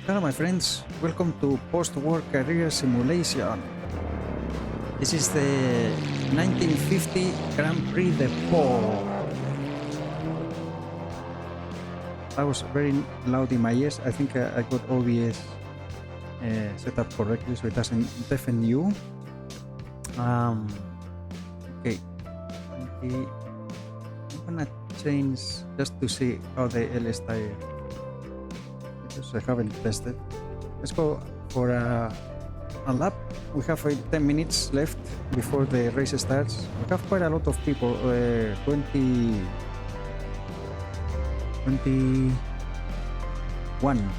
Hello my friends, welcome to Post-War Career Simulation. This is the 1950 Grand Prix de Pau. That was very loud in my ears. I think I got OBS set up correctly so it doesn't deafen you. Okay, I'm gonna change just to see how the LS tire, because I haven't tested. Let's go for a lap. We have 10 minutes left before the race starts. We have quite a lot of people, 21,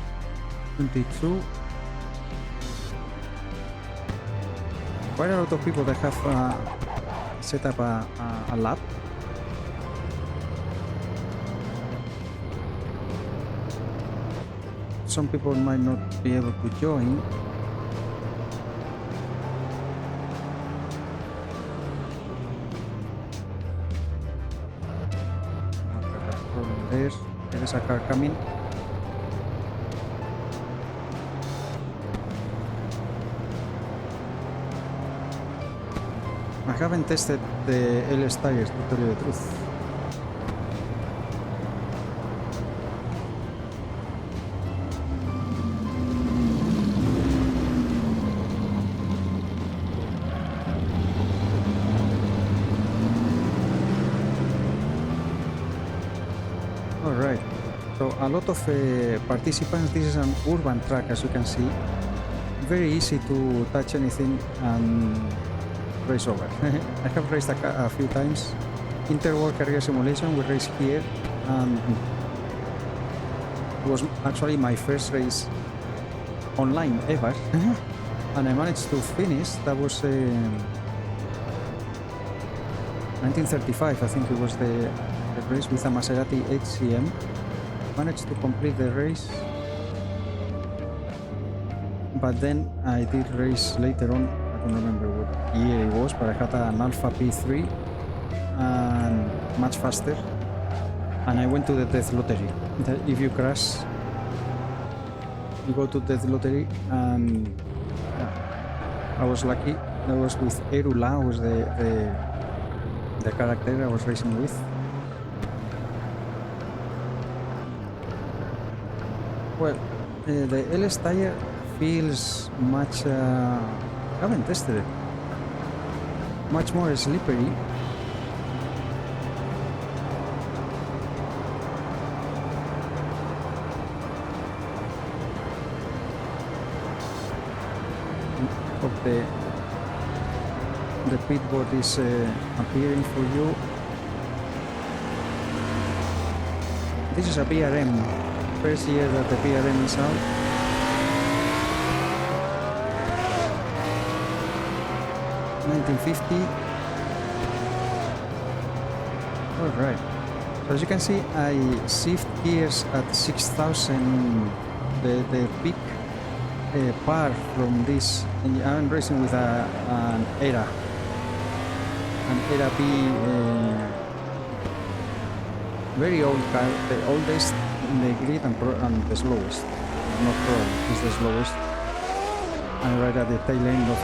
22, quite a lot of people that have set up a lap. Some people might not be able to join. There is a car coming. I haven't tested the LS tires, to tell you the truth. Alright, so a lot of participants. This is an urban track, as you can see. Very easy to touch anything and race over. I have raced a few times. Interworld Career Simulation, we raced here, and it was actually my first race online ever. And I managed to finish. That was 1935, I think it was the race with a Maserati HCM. Managed to complete the race, but then I did race later on. I don't remember what year it was, but I had an Alpha P3 and much faster, and I went to the death lottery. If you crash, you go to death lottery, and I was lucky. That was with Erula, was the character I was racing with. Well, the LS tire feels much, I haven't tested it, much more slippery. Hope the pit board is appearing for you. This is a BRM. First year that the PRM is out. $1950. Alright. So as you can see, I shift gears at 6,000, the peak par from this. And I'm racing with an ERA. An ERA B, very old car, the oldest in the grid and the slowest. Not probably, it's the slowest. I'm right at the tail end of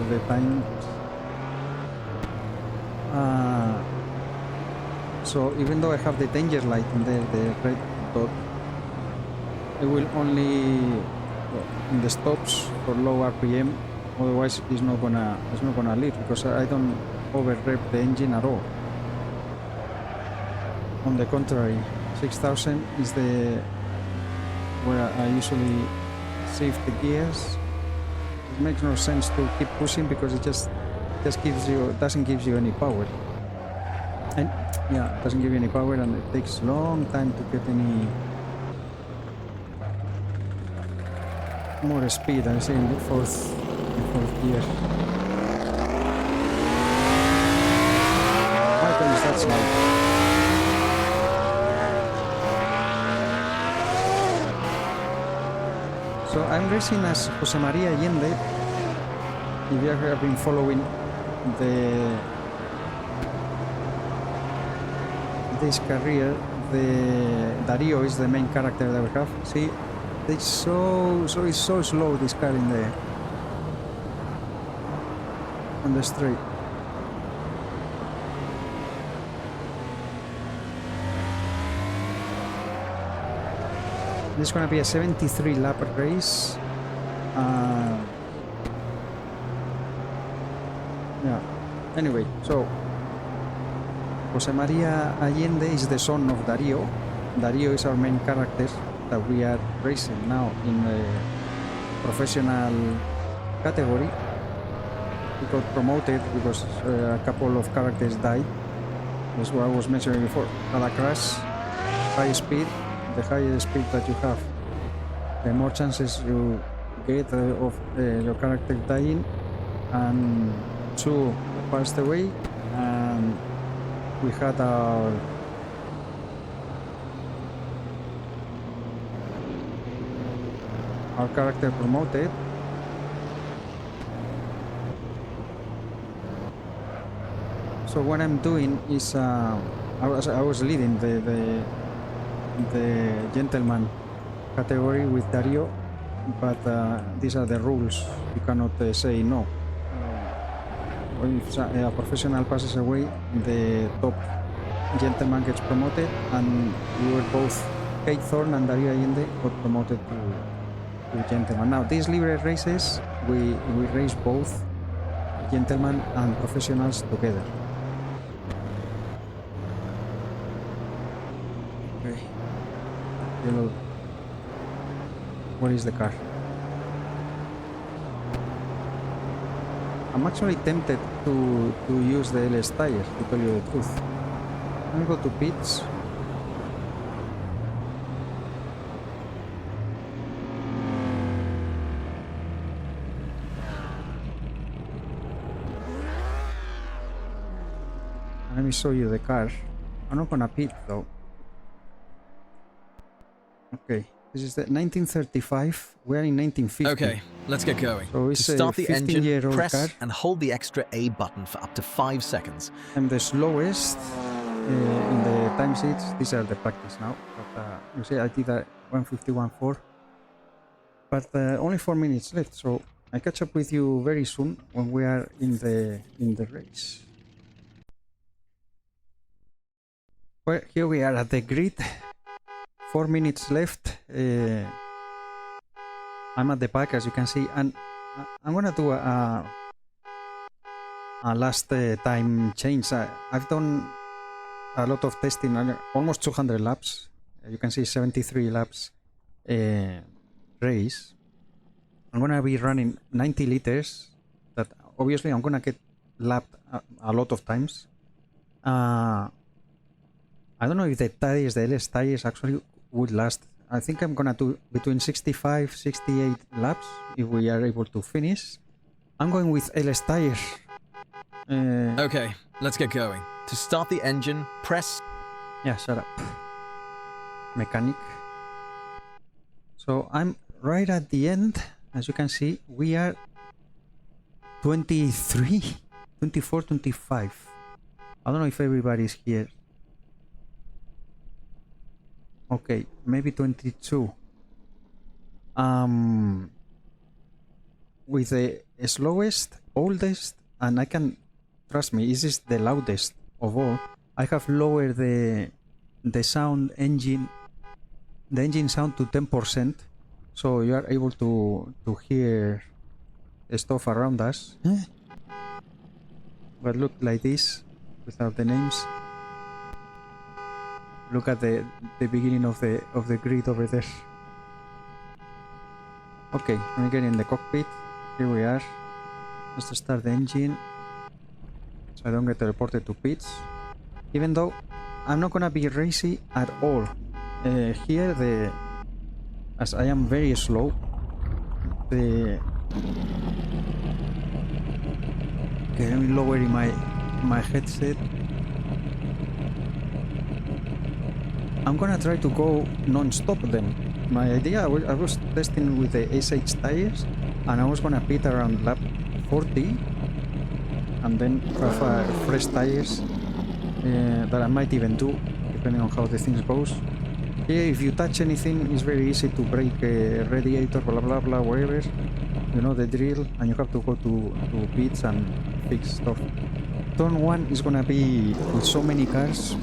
the time. So even though I have the danger light in there, the red dot, it will only in the stops for low RPM. Otherwise, it's not gonna lead, because I don't over rev the engine at all. On the contrary, 6,000 is where I usually shift the gears. It makes no sense to keep pushing, because it just doesn't give you any power. And yeah, it doesn't give you any power, and it takes a long time to get any more speed. I'm saying the fourth gear. Why is that slow? So I'm racing as Jose Maria Allende. If you have been following this career, Darío is the main character that we have. See, It's so slow, this car on the straight. This is gonna be a 73 lap race. Yeah. Anyway, so Jose Maria Allende is the son of Dario. Dario is our main character that we are racing now in the professional category. He got promoted because a couple of characters died. That's what I was mentioning before. Had a crash, high speed. The higher speed that you have, the more chances you get of your character dying. And 2 passed away, and we had our character promoted. So what I'm doing is I was leading the gentleman category with Dario, but these are the rules. You cannot say no. If a professional passes away, the top gentleman gets promoted, and we were both, Kate Thorne and Dario Allende, got promoted to gentleman. Now these libre races, we race both gentlemen and professionals together. Okay. Yellow. What is the car? I'm actually tempted to use the LS tires, to tell you the truth. I'm gonna go to pits. Let me show you the car. I'm not gonna pit though. Okay, this is the 1935. We're in 1950. Okay, let's get going. So it's to start a the engine, 15-year-old press car. and hold the extra A button for up to 5 seconds. I'm the slowest in the time sheets. These are the practice now. But you see, I did a 151.4. But only 4 minutes left, so I catch up with you very soon when we are in the race. Well, here we are at the grid. 4 minutes left. I'm at the back, as you can see, and I'm gonna do a last time change. I've done a lot of testing, almost 200 laps. You can see 73 laps race. I'm gonna be running 90 liters. That obviously I'm gonna get lapped a lot of times. I don't know if the tires, the LS tires, actually would last. I think I'm gonna do between 65, 68 laps if we are able to finish. I'm going with LS tires. Okay, let's get going. To start the engine, press... Yeah, shut up. Mechanic. So I'm right at the end. As you can see, we are 23, 24, 25. I don't know if everybody's here. Okay, maybe 22. With the slowest, oldest, and I can, trust me, this is the loudest of all. I have lowered the sound engine, the engine sound to 10%, so you are able to hear the stuff around us. But look like this, without the names. Look at the beginning of the grid over there. Okay, let me get in the cockpit. Here we are. Let's start the engine, so I don't get teleported to pits. Even though I'm not gonna be racy at all. Here, as I am very slow, okay, let me lower in my headset. I'm gonna try to go non-stop then. My idea, I was testing with the SH tires, and I was gonna pit around lap 40 and then have fresh tires that I might even do, depending on how the things goes. Yeah, if you touch anything, it's very easy to break a radiator, blah blah blah, wherever. You know the drill, and you have to go to pits and fix stuff. Turn 1 is gonna be with so many cars.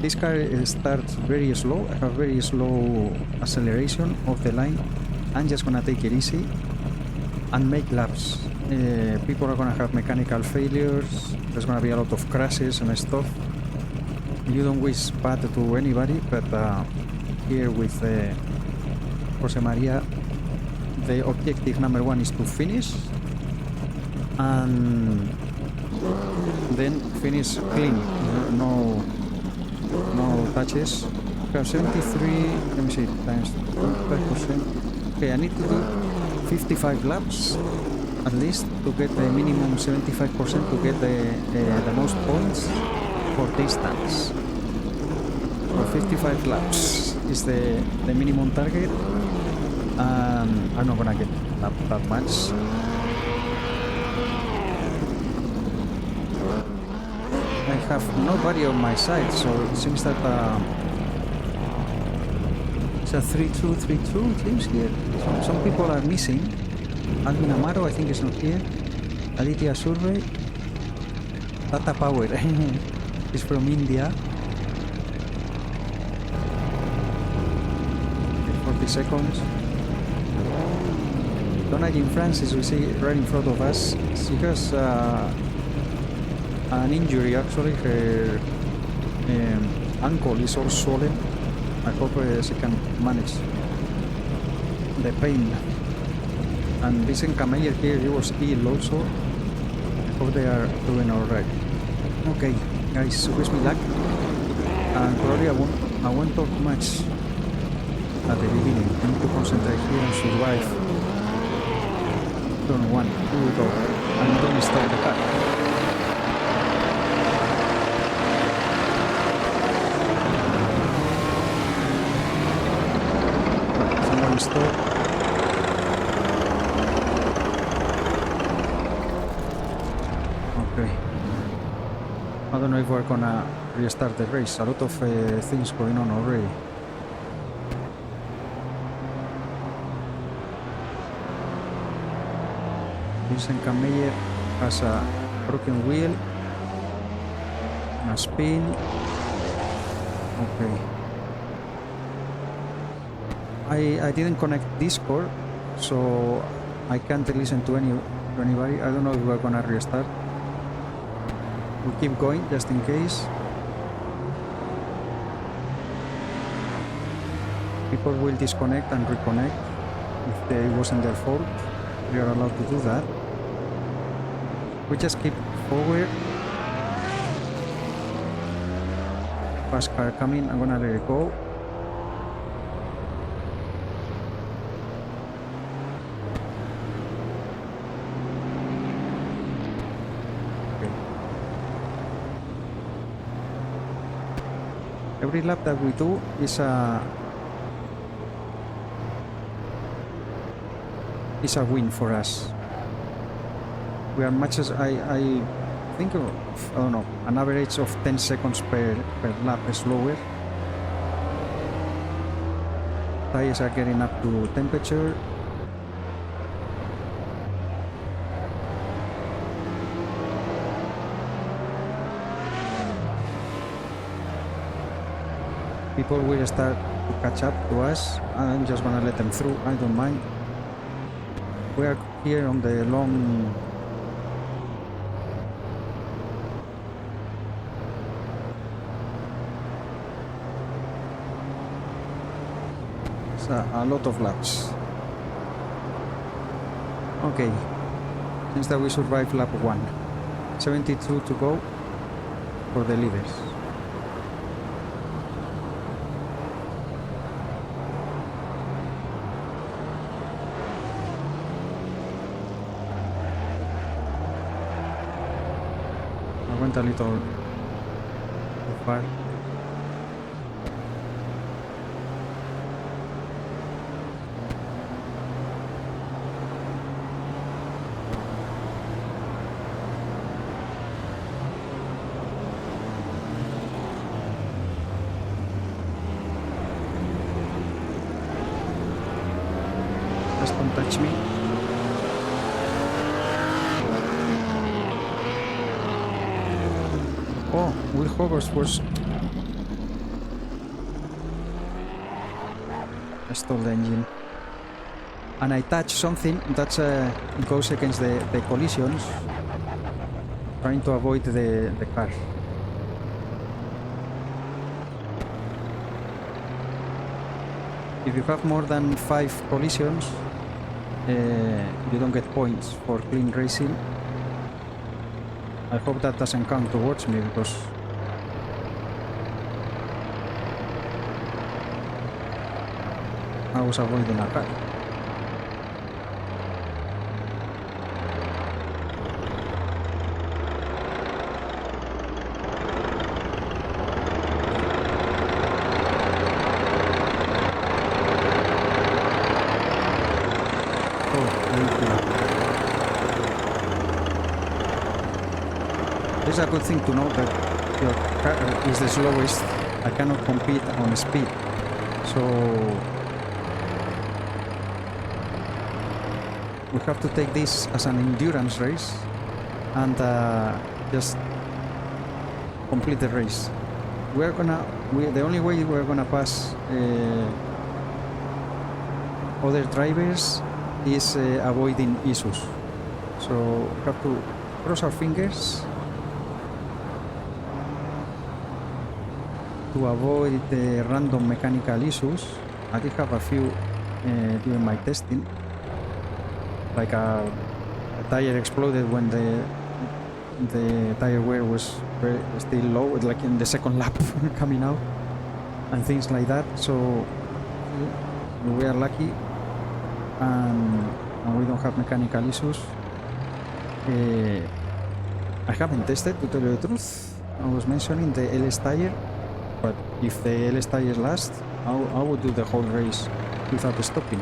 This car starts very slow. I have very slow acceleration of the line. I'm just gonna take it easy and make laps. People are gonna have mechanical failures. There's gonna be a lot of crashes and stuff. You don't wish bad to anybody, but here with Jose Maria, the objective number 1 is to finish and then finish clean. No touches. We have 73. Let me see, times 25%. Okay, I need to do 55 laps at least to get the minimum 75% to get the most points for distance. So 55 laps is the minimum target. I'm not gonna get that much. I have nobody on my side, so it seems that it's a 3-2-3-2 it seems here. Some people are missing. Alvin Amaro, I think, is not here. Aditya Survey. Tata Power is from India. 40 seconds. Donna Jean Francis, we see right in front of us. She has an injury actually. Her ankle is all swollen. I hope she can manage the pain. And Vincent Cameller here, he was ill also. I hope they are doing alright. Okay, guys, wish me luck. And probably I won't talk much at the beginning. I need to concentrate here and survive. Turn 1, here we go. And don't stop the car. Someone stop. Okay. I don't know if we're gonna restart the race. A lot of things going on already. Vincent Cameller has a broken wheel, a spin. Okay. I didn't connect Discord, so I can't listen to anybody. I don't know if we're gonna restart. We'll keep going just in case. People will disconnect and reconnect if it wasn't their fault. We are allowed to do that. We just keep forward. Fast car coming, I'm gonna let it go. Okay. Every lap that we do is a win for us. We are much as I think of, I don't know, an average of 10 seconds per lap slower. Tires are getting up to temperature. People will start to catch up to us. I'm just gonna let them through, I don't mind. We are here on the long a lot of laps. Okay, since that we survived lap 1, 72 to go for the leaders. I went a little too far. Just don't touch me. Oh, Will Hogarth was... I stole the engine. And I touched something that goes against the collisions, trying to avoid the car. If you have more than 5 collisions, you don't get points for clean racing. I hope that doesn't count towards me because I was avoiding a car. It's a good thing to know that your car is the slowest. I cannot compete on speed, so we have to take this as an endurance race and just complete the race. The only way we're gonna pass other drivers is avoiding issues. So we have to cross our fingers to avoid the random mechanical issues. I did have a few during my testing, like a tire exploded when the tire wear was still low, like in the second lap coming out, and things like that. So we are lucky, and we don't have mechanical issues. I haven't tested, to tell you the truth. I was mentioning the LS tire, but if the LS tires last, I would do the whole race without stopping.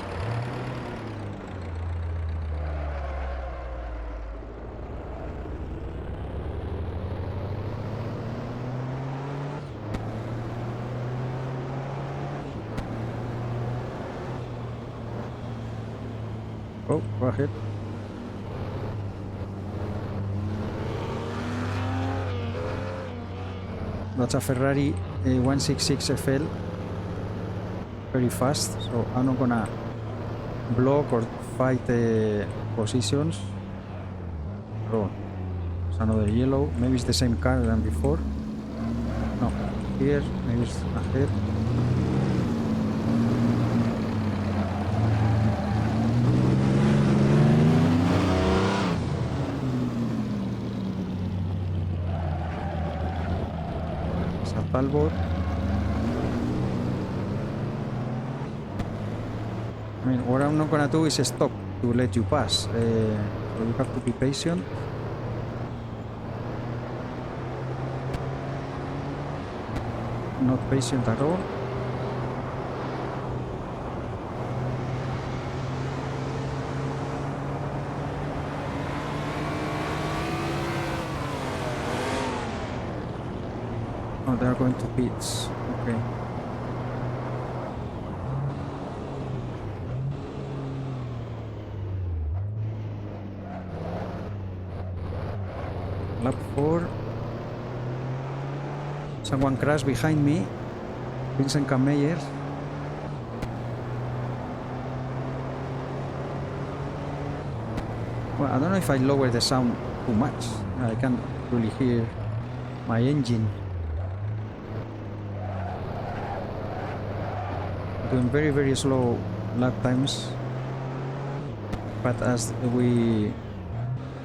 Oh, go ahead. That's a Ferrari 166 FL, very fast, so I'm not gonna block or fight positions. Oh, it's another yellow. Maybe it's the same car than before. No, here, maybe it's ahead. Talbot. I mean, what I'm not gonna do is stop to let you pass. So you have to be patient. Not patient at all. Oh, they are going to pits. Okay. Lap 4. Someone crashed behind me. Vincent Kammeyer. Well, I don't know if I lower the sound too much. I can't really hear my engine. Doing very, very slow lap times, but as we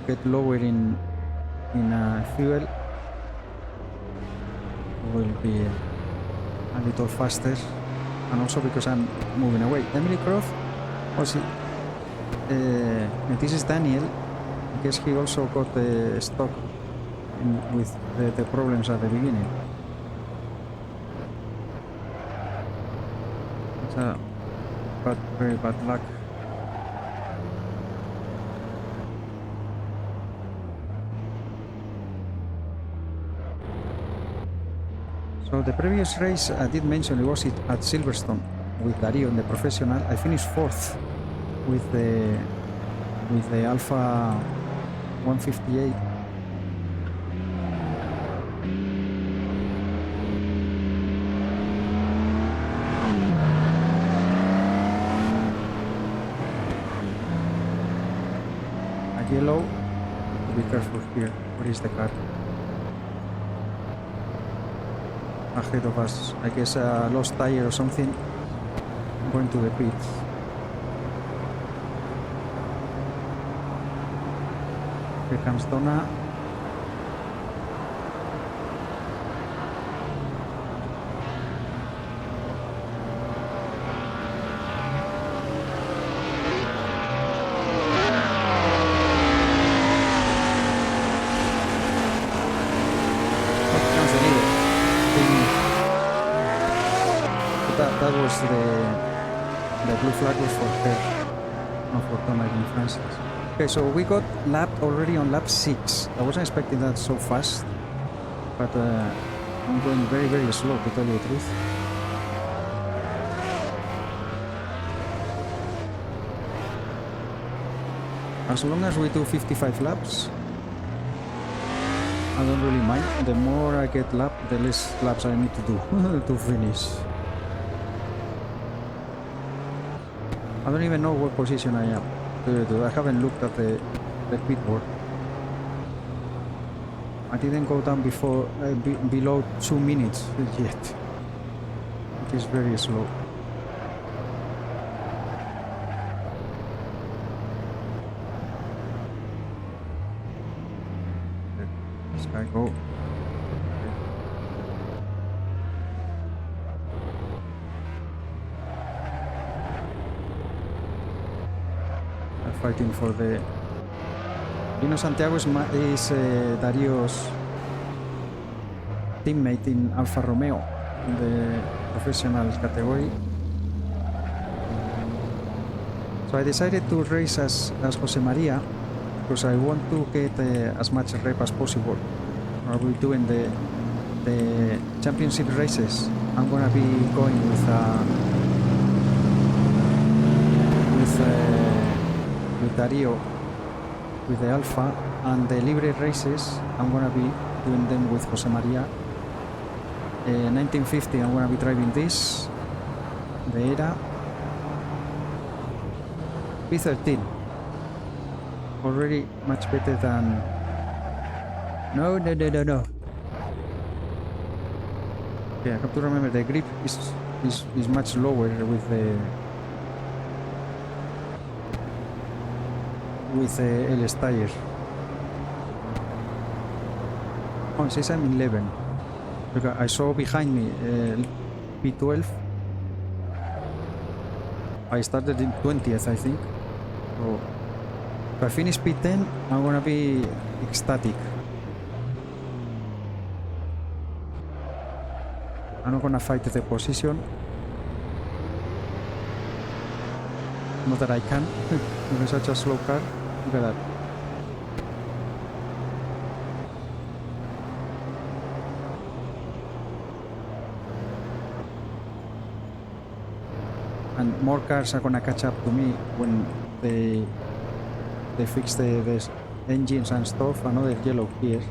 get lower in fuel, will be a little faster, and also because I'm moving away. Emily Croft, also, this is Daniel. I guess he also got stuck with the problems at the beginning. But very bad luck. So the previous race I did mention, it was at Silverstone with Dario in the professional. I finished 4th. with the Alpha 158. A yellow. Be careful here. Where is the car? Ahead of us. I guess a lost tire or something. I'm going to the pits. Here comes Donna. That was the blue flag was for her, not for Thomas and Francis. Okay, so we got lapped already on lap 6. I wasn't expecting that so fast, but I'm going very, very slow to tell you the truth. As long as we do 55 laps, I don't really mind. The more I get lapped, the less laps I need to do to finish. I don't even know what position I am. I haven't looked at the pit board. I didn't go down before below 2 minutes yet. It is very slow. This guy go. Fighting for the Lino Santiago is Dario's teammate in Alfa Romeo in the professional category. So I decided to race as Jose Maria because I want to get as much rep as possible. I'll be doing the championship races. I'm gonna be going with Dario with the Alpha, and the Libre races I'm gonna be doing them with Jose Maria. 1950 I'm gonna be driving this, the Era P13, already much better than no. Okay, I have to remember the grip is much lower with the LS tire. Oh, it says I'm 11. Because I saw behind me P12. I started in 20th, I think. So if I finish P10, I'm gonna be ecstatic. I'm not gonna fight the position. Not that I can. With such a slow car. Look at that. And more cars are gonna catch up to me when they fix the engines and stuff. Another yellow here.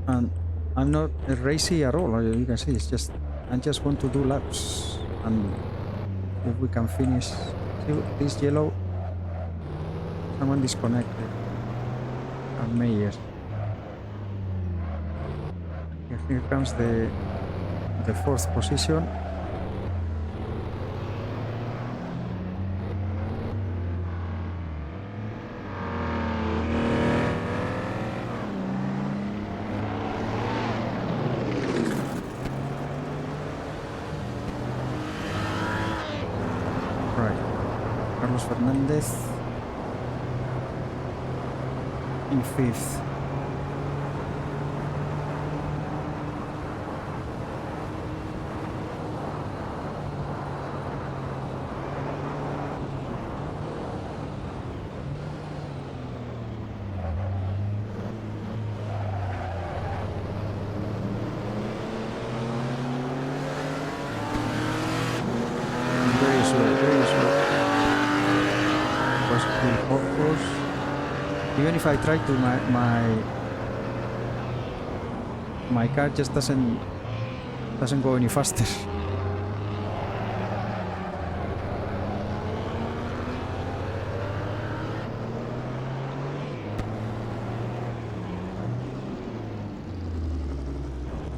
And I'm not racy at all. You can see it's just I just want to do laps, and if we can finish. See this yellow. Someone disconnected. And Meyer. Here comes the 4th position. Fernandez in 5th. slow, very slow. Because of course, even if I try to, my car just doesn't go any faster.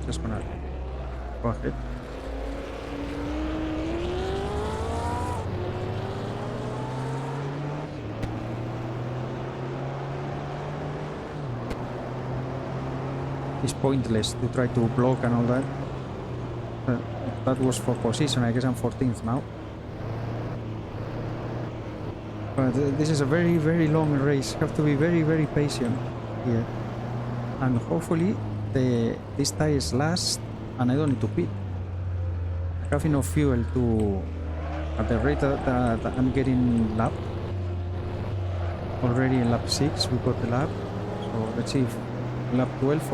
Just gonna go ahead. It's pointless to try to block and all that. That was for position. I guess I'm 14th now. But this is a very, very long race. You have to be very, very patient here. And hopefully these tires last and I don't need to pit. I have enough fuel to, at the rate that I'm getting lap. Already in lap 6 we got the lap. So let's see if lap 12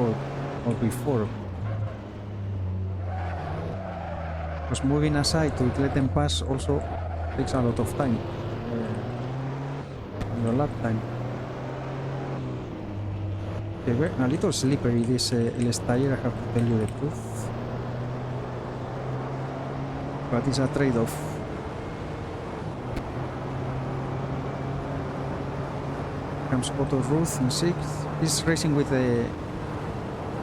or before. Because moving aside to let them pass also takes a lot of time. Your lap time. They were a little slippery, this LS tire, I have to tell you the truth. But it's a trade-off. Comes Otto Ruth in 6th. He's racing with the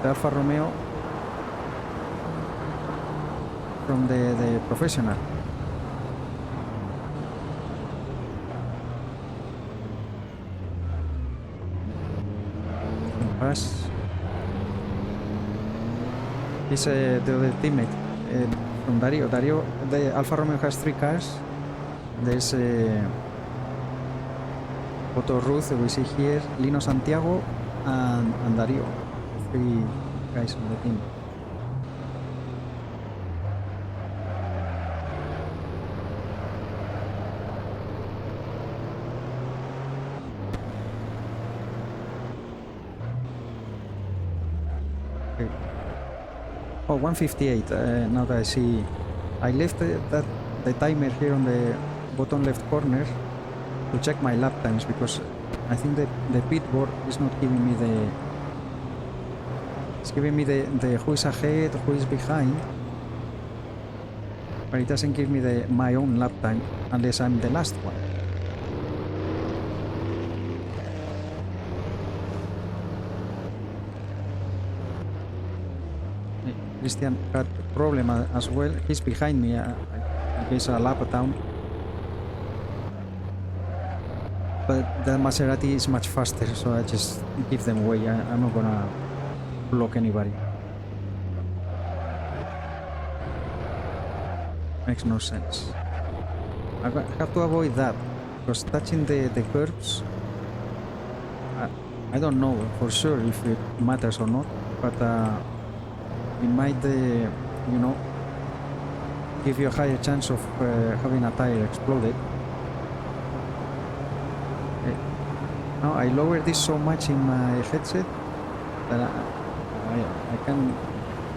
Alfa Romeo from the professional. Pass. He's the other teammate from Dario. Dario, the Alfa Romeo has 3 cars. There's Otto Ruth, we see here, Lino Santiago, and Dario. 3 guys on the team. Oh, 158, now that I see. I left the timer here on the bottom left corner to check my lap times because I think the pit board is not giving me the... It's giving me the who is ahead, who is behind, but it doesn't give me my own lap time unless I'm the last one. Christian had a problem as well. He's behind me. I guess a lap down. But the Maserati is much faster, so I just give them away. I'm not gonna block anybody. Makes no sense. I have to avoid that because touching the curbs, I don't know for sure if it matters or not, but it might, you know, give you a higher chance of having a tire exploded. Now I lowered this so much in my headset that I can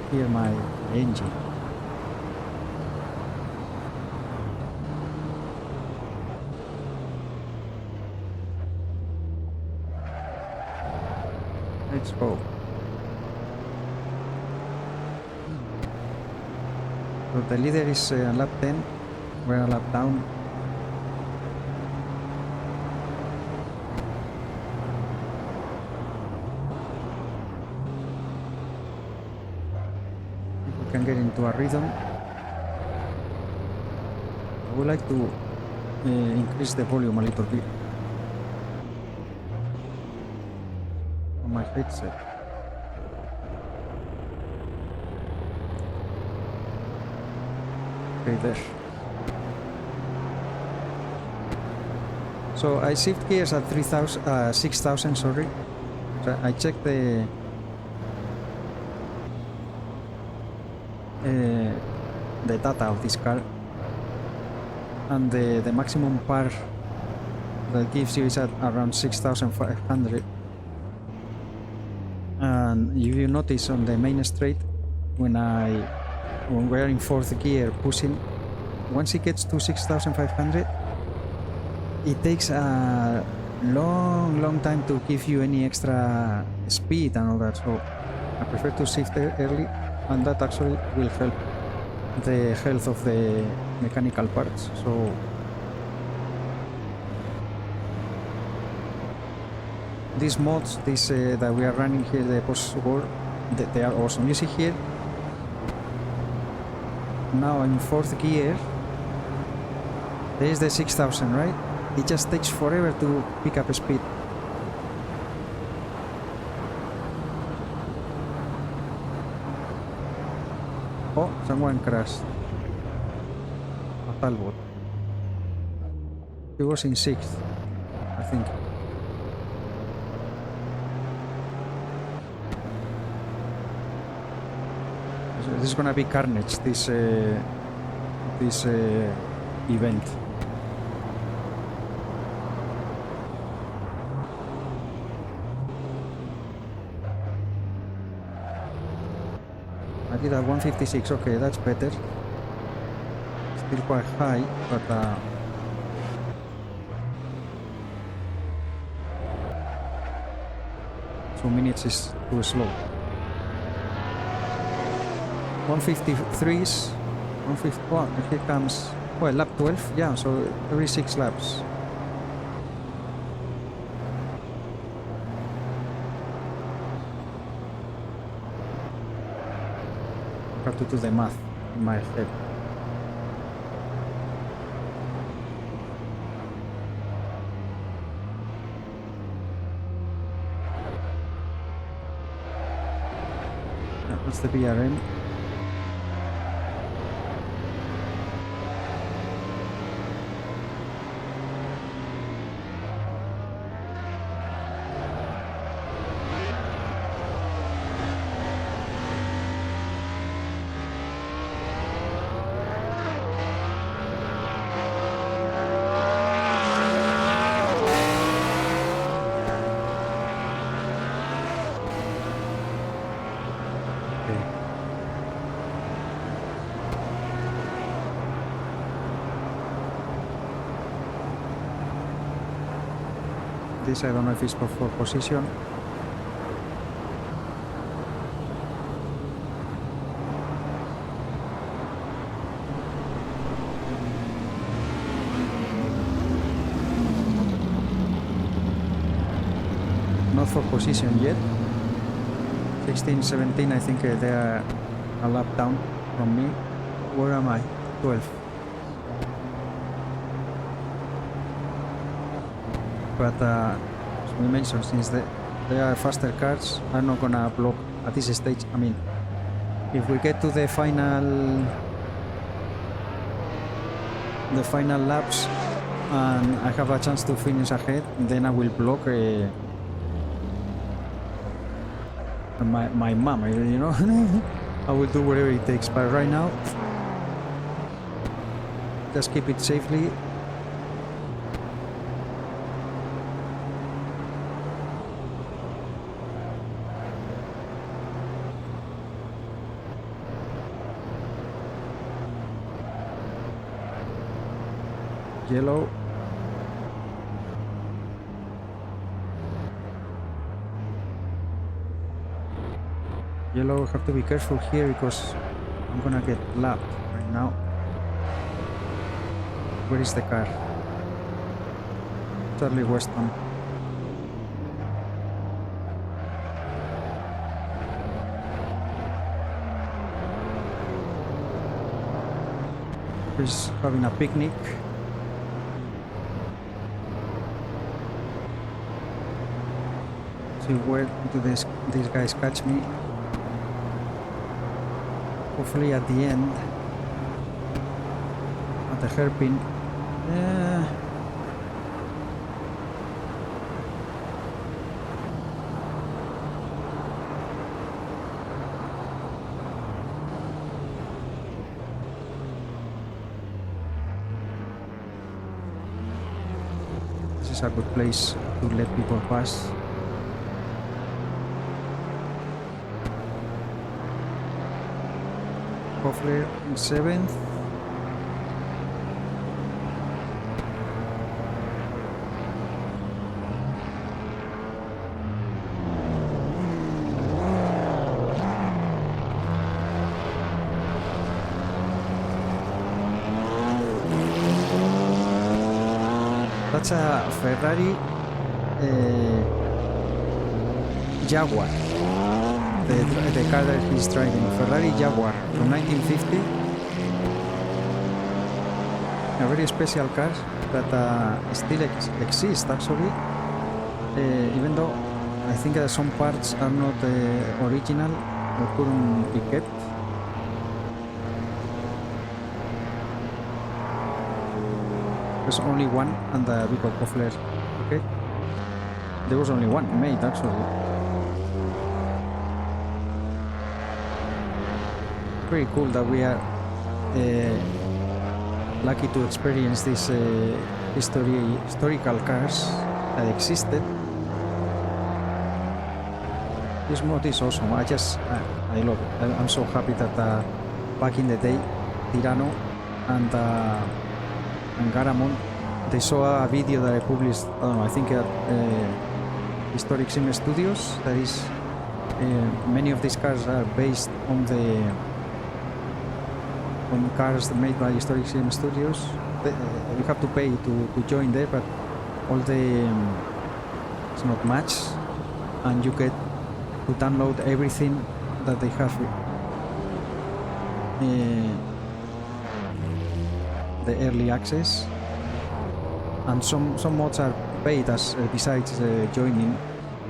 hear my engine. Let's go. So the leader is lap 10, we're a lap down. We can get into a rhythm. I would like to increase the volume a little bit on my headset. Okay, there. So I shift gears at 6,000, sorry. So I checked the data of this car, and the maximum power that gives you is at around 6,500. And if you notice on the main straight, when we're in 4th gear pushing, once it gets to 6,500, it takes a long time to give you any extra speed and all that. So I prefer to shift early, and that actually will help the health of the mechanical parts. So these mods, that we are running here, the POSTWAR, they are awesome. You see here, now in 4th gear, there is the 6,000, right? It just takes forever to pick up speed. Oh, someone crashed. A Talbot. He was in 6th, I think. This is gonna be carnage, this event. I did at 156, okay, that's better. Still quite high, but 2 minutes is too slow. 153s, 151, here comes, well, lap 12, yeah, so every 6 laps. I have to do the math in my head. That's the BRM. This I don't know if it's for position. Not for position yet. 16, 17, I think they are a lap down from me. Where am I? 12. But as we mentioned, since they are faster cars, I'm not gonna block at this stage. I mean, if we get to the final laps and I have a chance to finish ahead, then I will block my mom, you know. I will do whatever it takes, but right now just keep it safely. Yellow. Yellow, have to be careful here because I'm gonna get lapped right now. Where is the car? Charlie Weston. He's having a picnic. See where do these guys catch me. Hopefully at the end, at the hairpin. This is a good place to let people pass. Hopefully in 7th. That's a Ferrari Jaguar. The car that he's driving, Ferrari Jaguar from 1950. A very special car that still exists actually, even though I think that some parts are not original or couldn't be kept. There's only one, and the Vico Koffler. Okay, there was only one made actually. Pretty cool that we are lucky to experience these historical cars that existed. This mod is awesome. I love it. I'm so happy that back in the day, Tirano and Garamond, they saw a video that I published, I don't know, I think at Historic Sim Studios. That is, many of these cars are based on cars made by Historic Sim Studios. You have to pay to join there, but all the it's not much, and you get to download everything that they have. The early access, and some mods are paid as besides joining,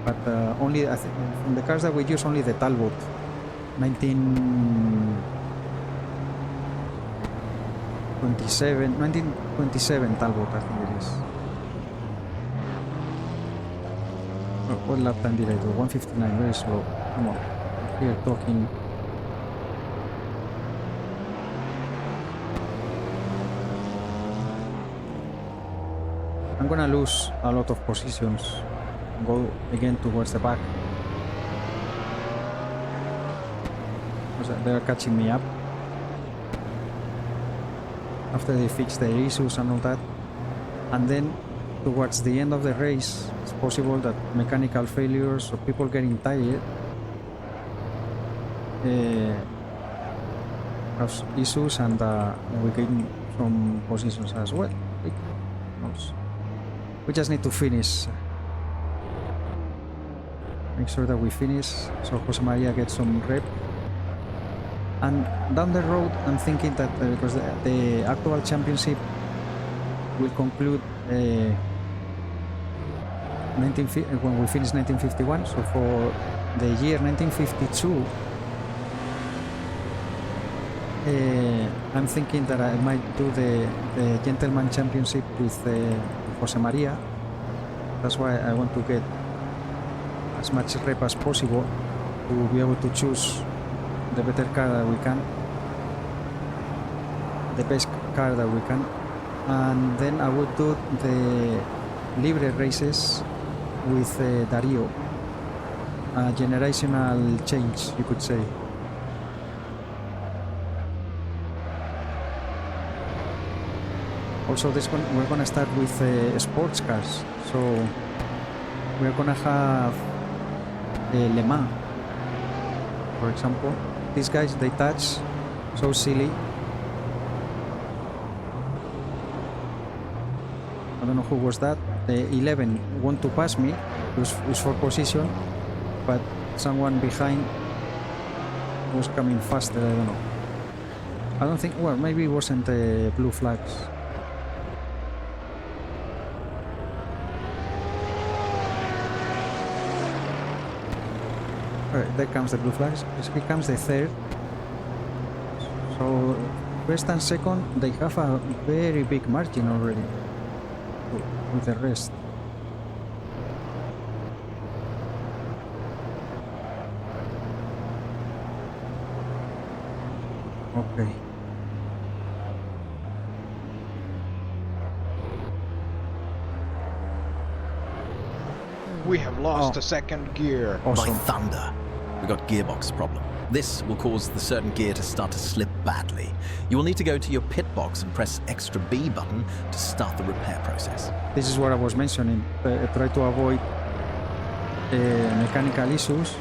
but only from the cars that we use, only the Talbot 1927 Talbot, I think it is. Oh, what lap time did I do? 1:59, very slow. Come on, here talking. I'm gonna lose a lot of positions. Go again towards the back. They're catching me up after they fix their issues and all that. And then towards the end of the race, it's possible that mechanical failures or people getting tired have issues, and we gain some positions as well. We just need to finish. Make sure that we finish so Jose Maria gets some rep. And down the road, I'm thinking that because the actual championship will conclude when we finish 1951. So for the year 1952, I'm thinking that I might do the Gentleman Championship with Jose Maria. That's why I want to get as much rep as possible to be able to choose the better car that we can, the best car that we can, and then I would do the Libre races with Dario, a generational change, you could say. Also, we're gonna start with sports cars, so we're gonna have Le Mans, for example. These guys, they touch, so silly. I don't know who was that. 11 want to pass me, it was for position, but someone behind was coming faster, I don't know. I don't think, well, maybe it wasn't blue flags. Alright, there comes the blue flags. Here comes the third. So first and second, they have a very big margin already with the rest. Okay. We have lost a second gear. Awesome. By thunder, we got gearbox problem. This will cause the certain gear to start to slip badly. You will need to go to your pit box and press extra B button to start the repair process. This is what I was mentioning. Try to avoid mechanical issues.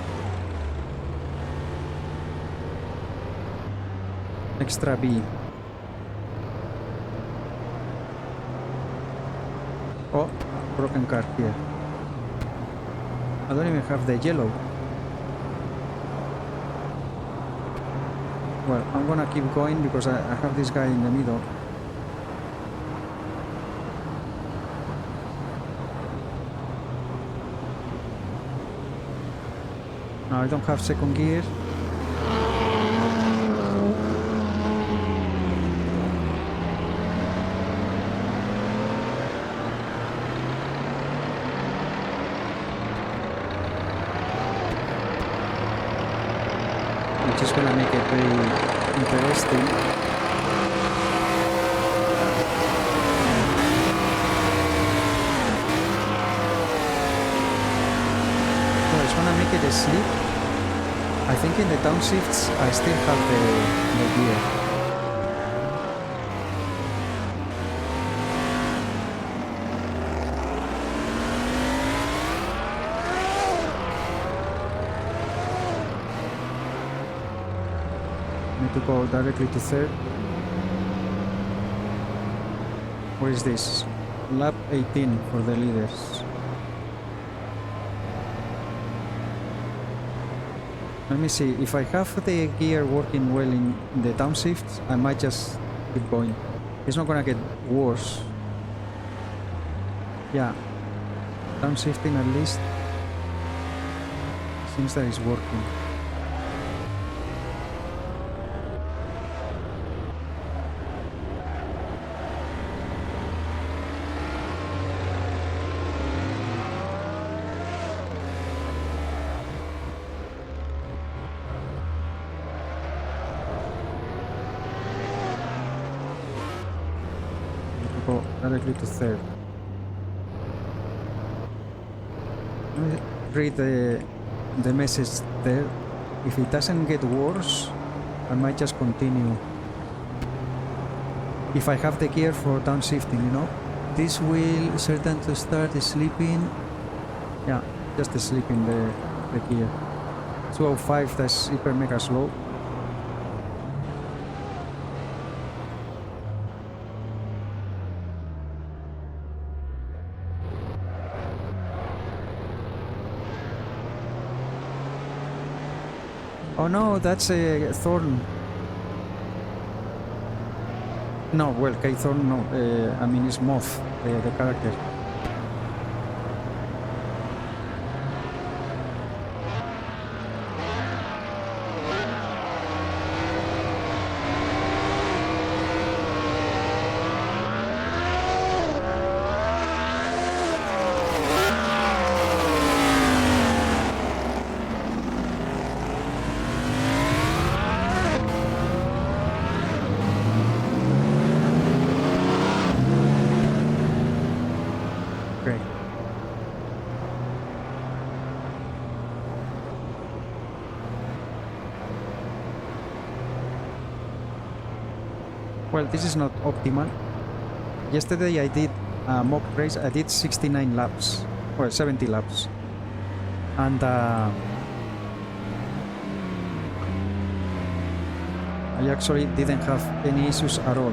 Extra B. Oh, broken car here. I don't even have the yellow. Well, I'm gonna keep going because I have this guy in the middle. No, I don't have second gear. Which is gonna make it very interesting. So it's gonna make it a slip. I think in the downshifts I still have the gear. Need to go directly to third. Where is this? Lap 18 for the leaders. Let me see, if I have the gear working well in the downshifts, I might just keep going. It's not gonna get worse. Yeah, downshifting at least seems that it's working. Go directly to third. Let me read the message there. If it doesn't get worse, I might just continue. If I have the gear for downshifting, you know. This will certain to start sleeping. Yeah, just sleeping the gear. 205, that's hyper mega slow. Oh no, that's a Thorn. No, well, K Thorn, no. I mean, it's Moth, the character. Well, this is not optimal. Yesterday I did a mock race. I did 69 laps, or 70 laps, and I actually didn't have any issues at all.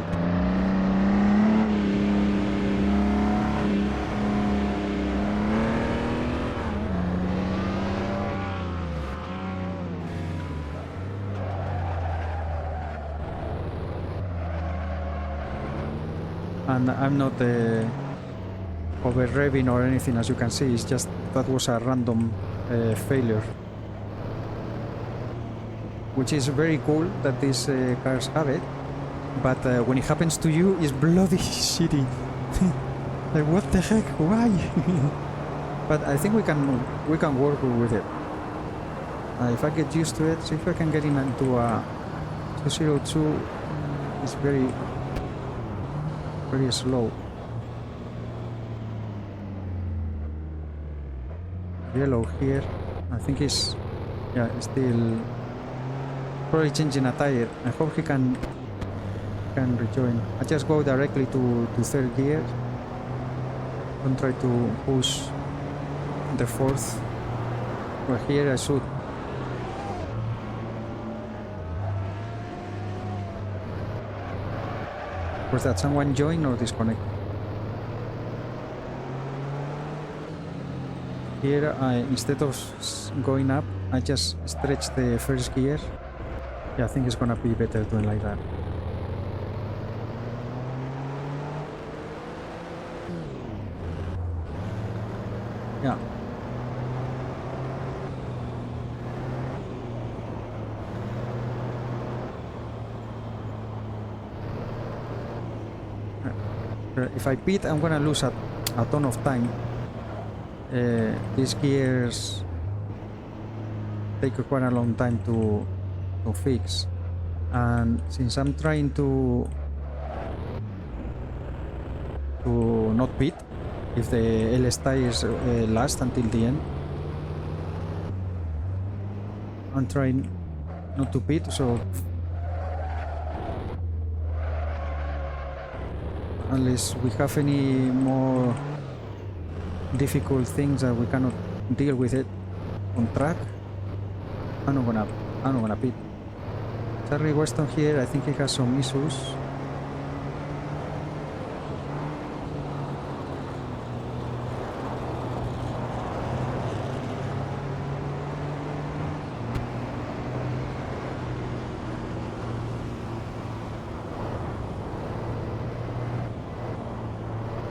And I'm not over revving or anything, as you can see. It's just that was a random failure, which is very cool that these cars have it. But when it happens to you, it's bloody shitty. Like, what the heck? Why? But I think we can work with it. If I get used to it, so if I can get into a 202, it's very slow. Yellow here, I think it's, yeah, still probably changing a tire. I hope he can rejoin. I just go directly to third gear. Don't try to push the fourth. Well, here I should. Was that someone join or disconnect? Here, instead of going up, I just stretch the first gear. Yeah, I think it's gonna be better doing like that. Yeah. If I pit, I'm gonna lose a ton of time. These gears take quite a long time to fix, and since I'm trying to not pit, if the LS tires last until the end, I'm trying not to pit, so unless we have any more difficult things that we cannot deal with it on track, I'm not gonna pit. Charlie Weston here, I think he has some issues.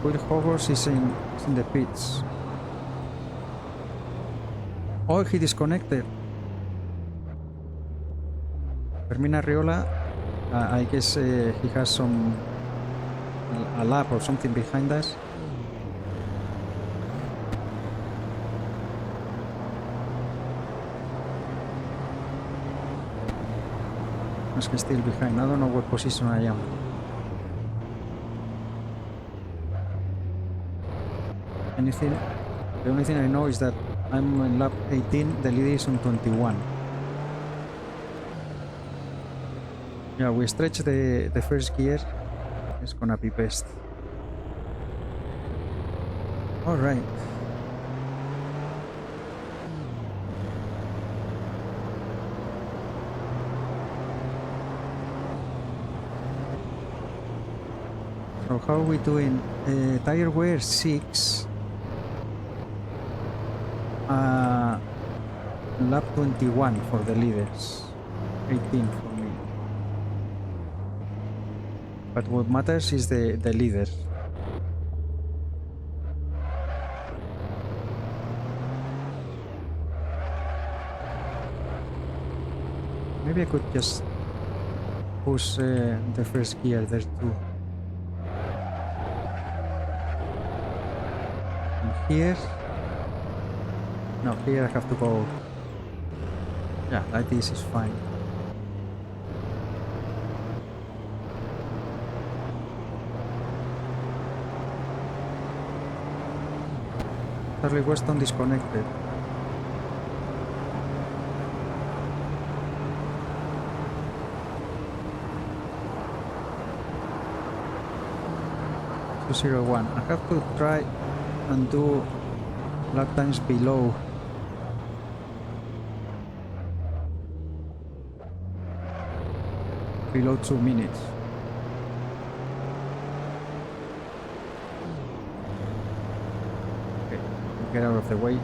Will Hogwarts is in the pits. Oh, he disconnected. Fermín Arriola, I guess he has a lap or something behind us. He's still behind. I don't know what position I am. The only thing I know is that I'm in lap 18, the lead is on 21. Yeah, we stretch the first gear. It's gonna be best. Alright. So how are we doing? Tire wear 6. Lap 21 for the leaders, 18 for me. But what matters is the leader. Maybe I could just push the first gear there too. And here. No, here I have to go. Yeah, like this is fine. Charlie Weston disconnected. .201. I have to try and do lap times below below 2 minutes. Okay, get out of the way.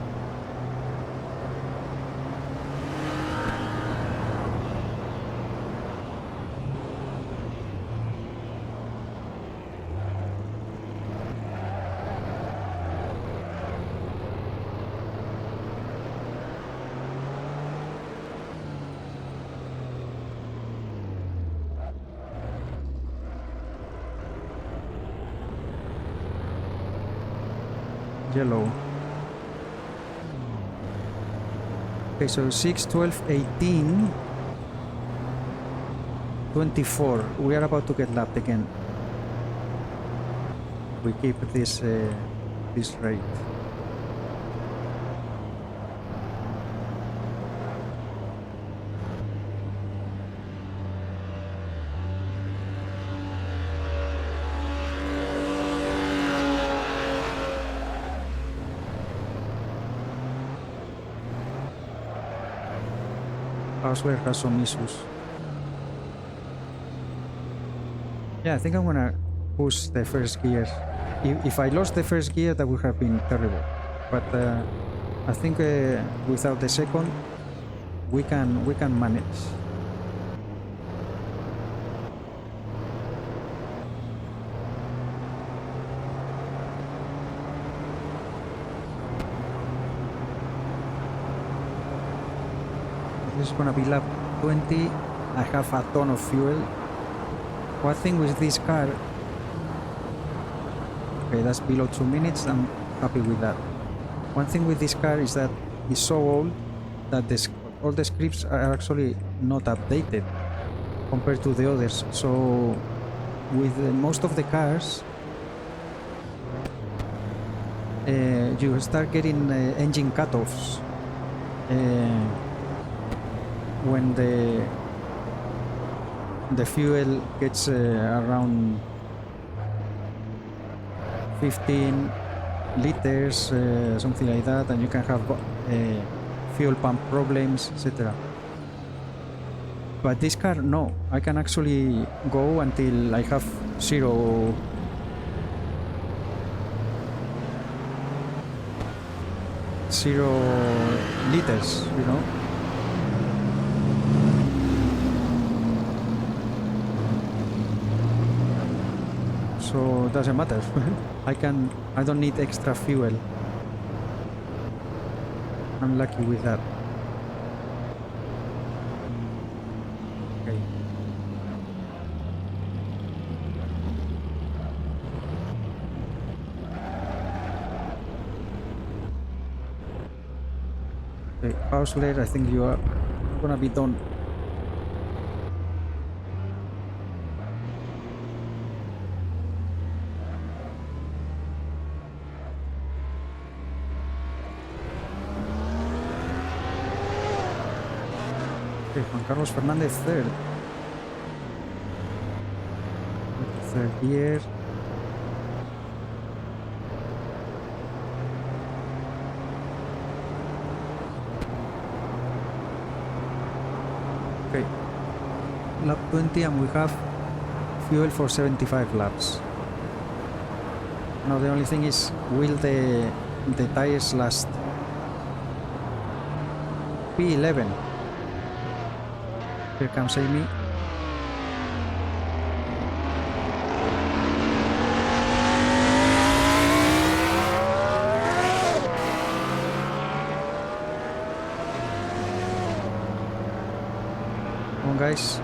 Yellow. Okay, so 6, 12, 18, 24. We are about to get lapped again. We keep this rate. Elsewhere has some issues. Yeah, I think I'm gonna push the first gear. If I lost the first gear, that would have been terrible. But I think without the second we can manage. This is gonna be lap 20. I have a ton of fuel. One thing with this car, okay, that's below 2 minutes. I'm happy with that. One thing with this car is that it's so old that all the scripts are actually not updated compared to the others. So with most of the cars, you start getting engine cutoffs when the fuel gets around 15 liters, something like that, and you can have fuel pump problems, etc. But this car, no, I can actually go until I have zero liters, you know. So it doesn't matter. I don't need extra fuel. I'm lucky with that. Okay. Okay, Hausler, I think you are gonna be done. Okay, Juan Carlos Fernandez third. Third gear. Okay. Lap 20 and we have fuel for 75 laps. Now the only thing is, will the tires last? P11. Here comes Amy. Come on, guys.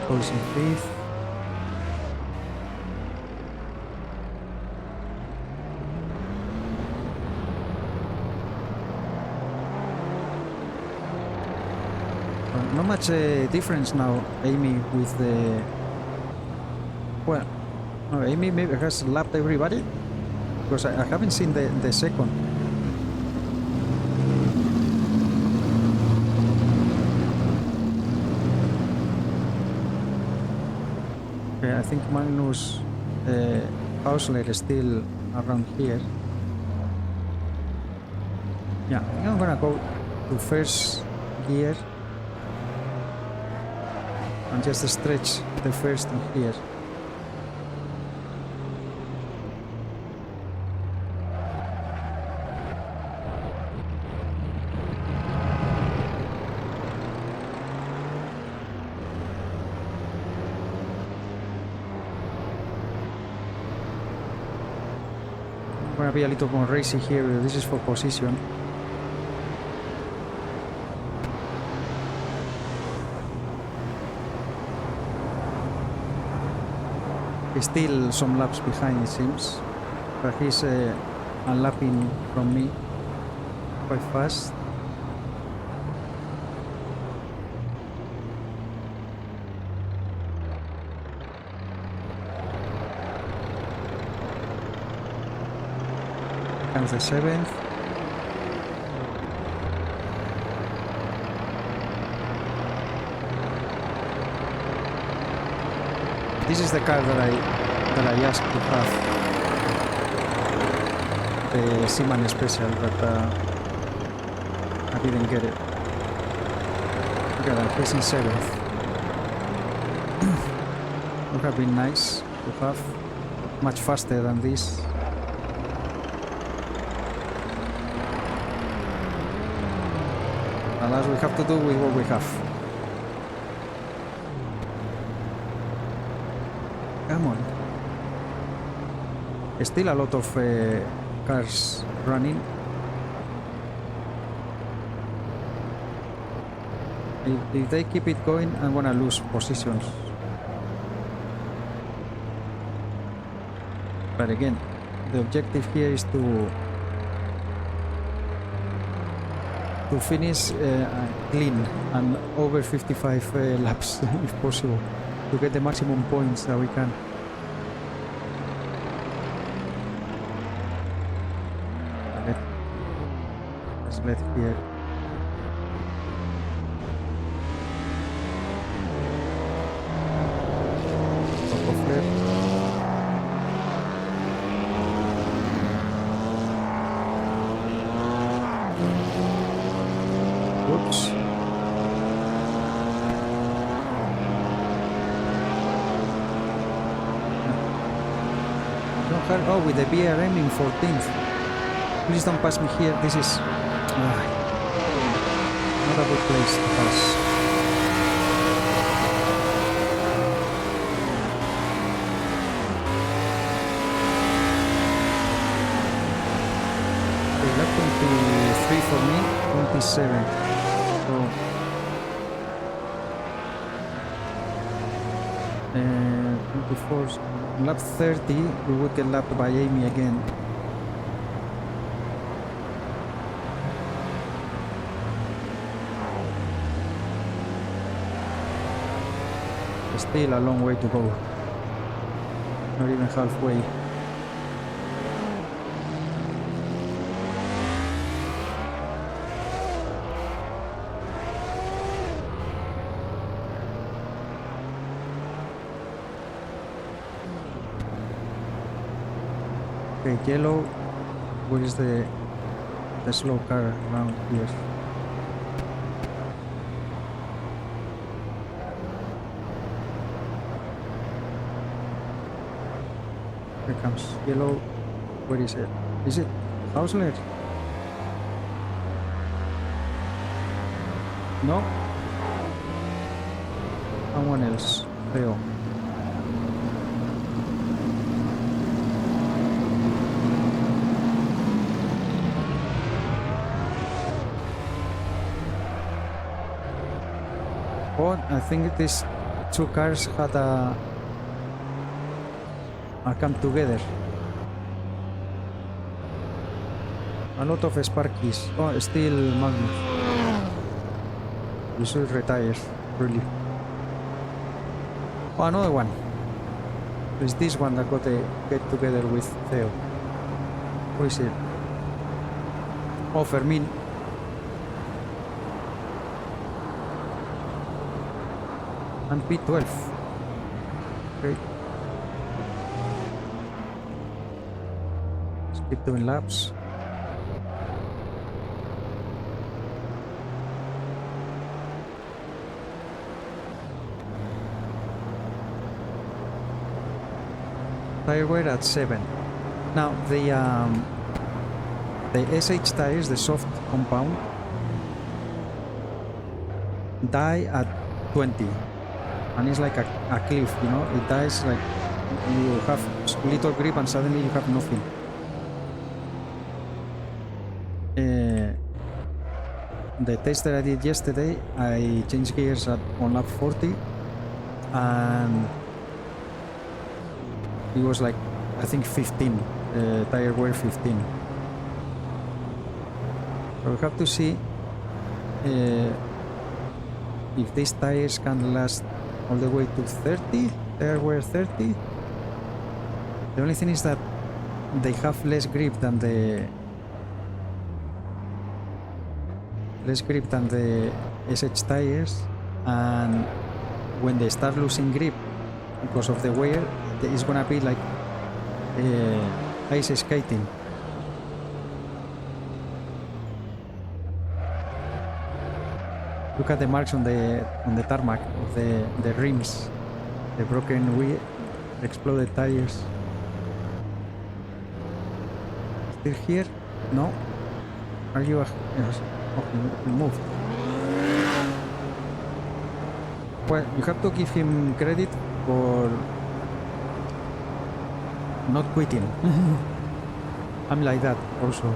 Proposing fifth. Not much difference now, Amy, with the... Well, no, Amy maybe has lapped everybody, because I haven't seen the second. Okay, I think Magnus Hausler is still around here. Yeah, I think I'm gonna go to first gear and just stretch the first in here. I'm gonna be a little more racy here. This is for position. He's still some laps behind, it seems, but he's unlapping from me quite fast. Comes the seventh. This is the car that I asked to have. the Seaman special, but I didn't get it. Look at that, he's in 7th. Would have been nice to have much faster than this. Alas, we have to do with what we have. Come on. Still a lot of cars running. If they keep it going, I'm gonna lose positions. But again, the objective here is to finish clean and over 55 laps if possible, to get the maximum points that we can. Let's let here. Top of left. Oops. Oh, with the BRM in 14th. Please don't pass me here. This is not a good place to pass. Okay, lap 23 for me, 27. So 24. Lap 30, we would get lapped by Amy again. Still a long way to go. Not even halfway. Okay, yellow. Where is the slow car around here? Here comes yellow. Where is it? Is it Hausler? No. Someone else. Theo. Oh, I think these two cars had a come together. A lot of Sparkies. Oh, still Magnus. We should retire, really. Oh, another one. There's this one that got a get together with Theo. Who is it? Oh, Fermin. And P12. Okay. Let's keep doing laps. Tire wear at 7. Now the SH tires, the soft compound, die at 20. And it's like a cliff, you know, it dies like you have little grip and suddenly you have nothing. The test that I did yesterday, I changed gears on lap 40 and it was like, I think 15, tire wear 15. So we have to see if these tires can last all the way to 30, tire wear 30. The only thing is that they have less grip than the SH tires, and when they start losing grip because of the wear, it's gonna be like ice skating. Look at the marks on the tarmac of the rims, the broken wheel, exploded tires. Still here? No. Are you? Yes. Oh, he moved. Well, you have to give him credit for not quitting. I'm like that also.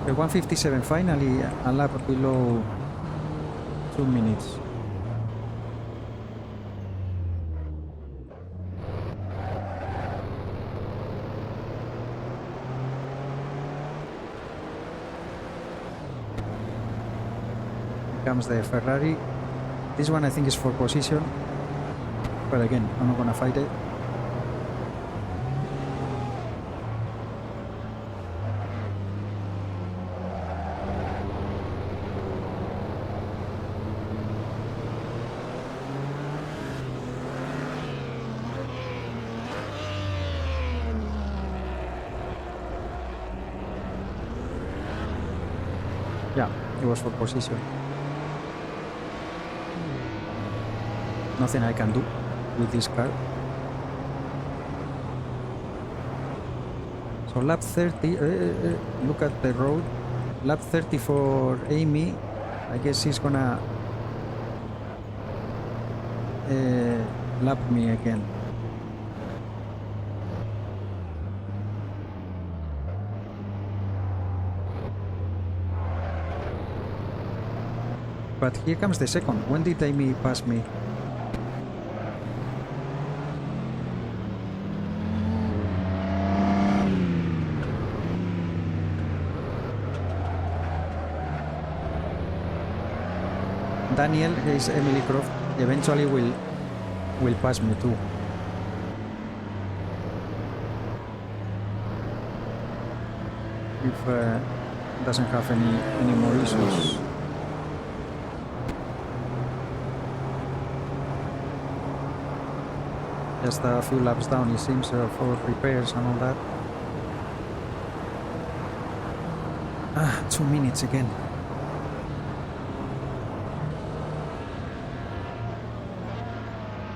The 157 finally a lap below 2 minutes. Here comes the Ferrari. This one I think is for position, but again, I'm not gonna fight it. Yeah, it was for position. Nothing I can do with this car. So lap 30, look at the road. Lap 30 for Amy. I guess she's gonna lap me again. But here comes the second. When did Amy pass me? Daniel is Emily Croft. Eventually will pass me too. If doesn't have any more issues. Just a few laps down, it seems, for repairs and all that. 2 minutes again.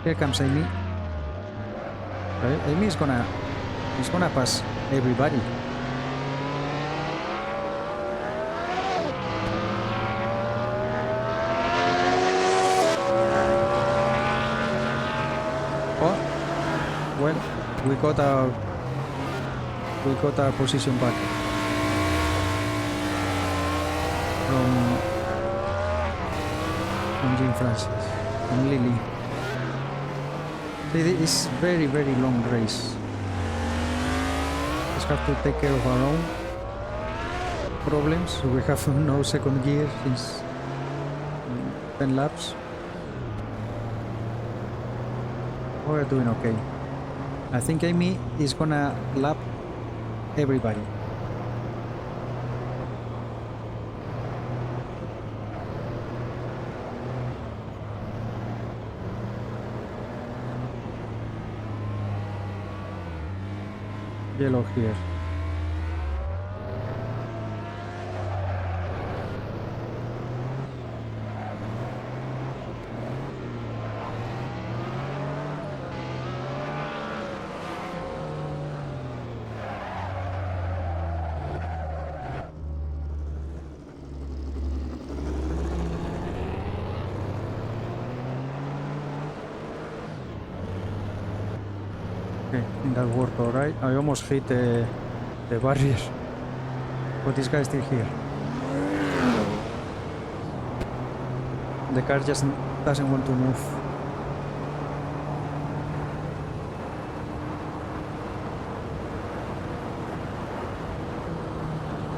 Here comes Amy. Amy is gonna pass everybody. Oh, well, we got our position back from Jim Francis and Lily. It is very long race. Just have to take care of our own problems. We have no second gear since 10 laps. We're doing okay. I think Amy is gonna lap everybody. Yellow here. Okay, I think that worked alright. I almost hit the barrier, but this guy is still here. The car just doesn't want to move.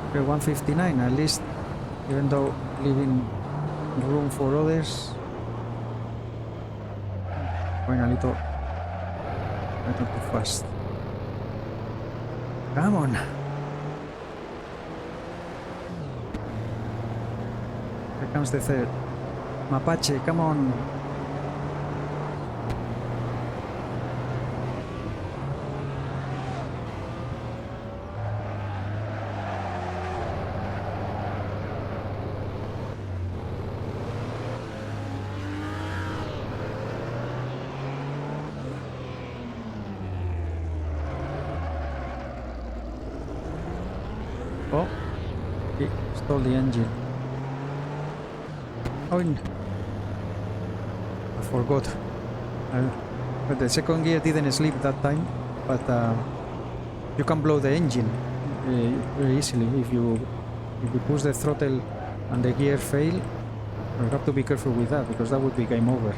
Okay, 159 at least, even though leaving room for others. Going a little too fast. Come on. Here comes the third. Mapache, come on. Stall the engine. Oh, I forgot. But the second gear didn't sleep that time, but you can blow the engine very easily if you push the throttle and the gear fail. You have to be careful with that because that would be game over.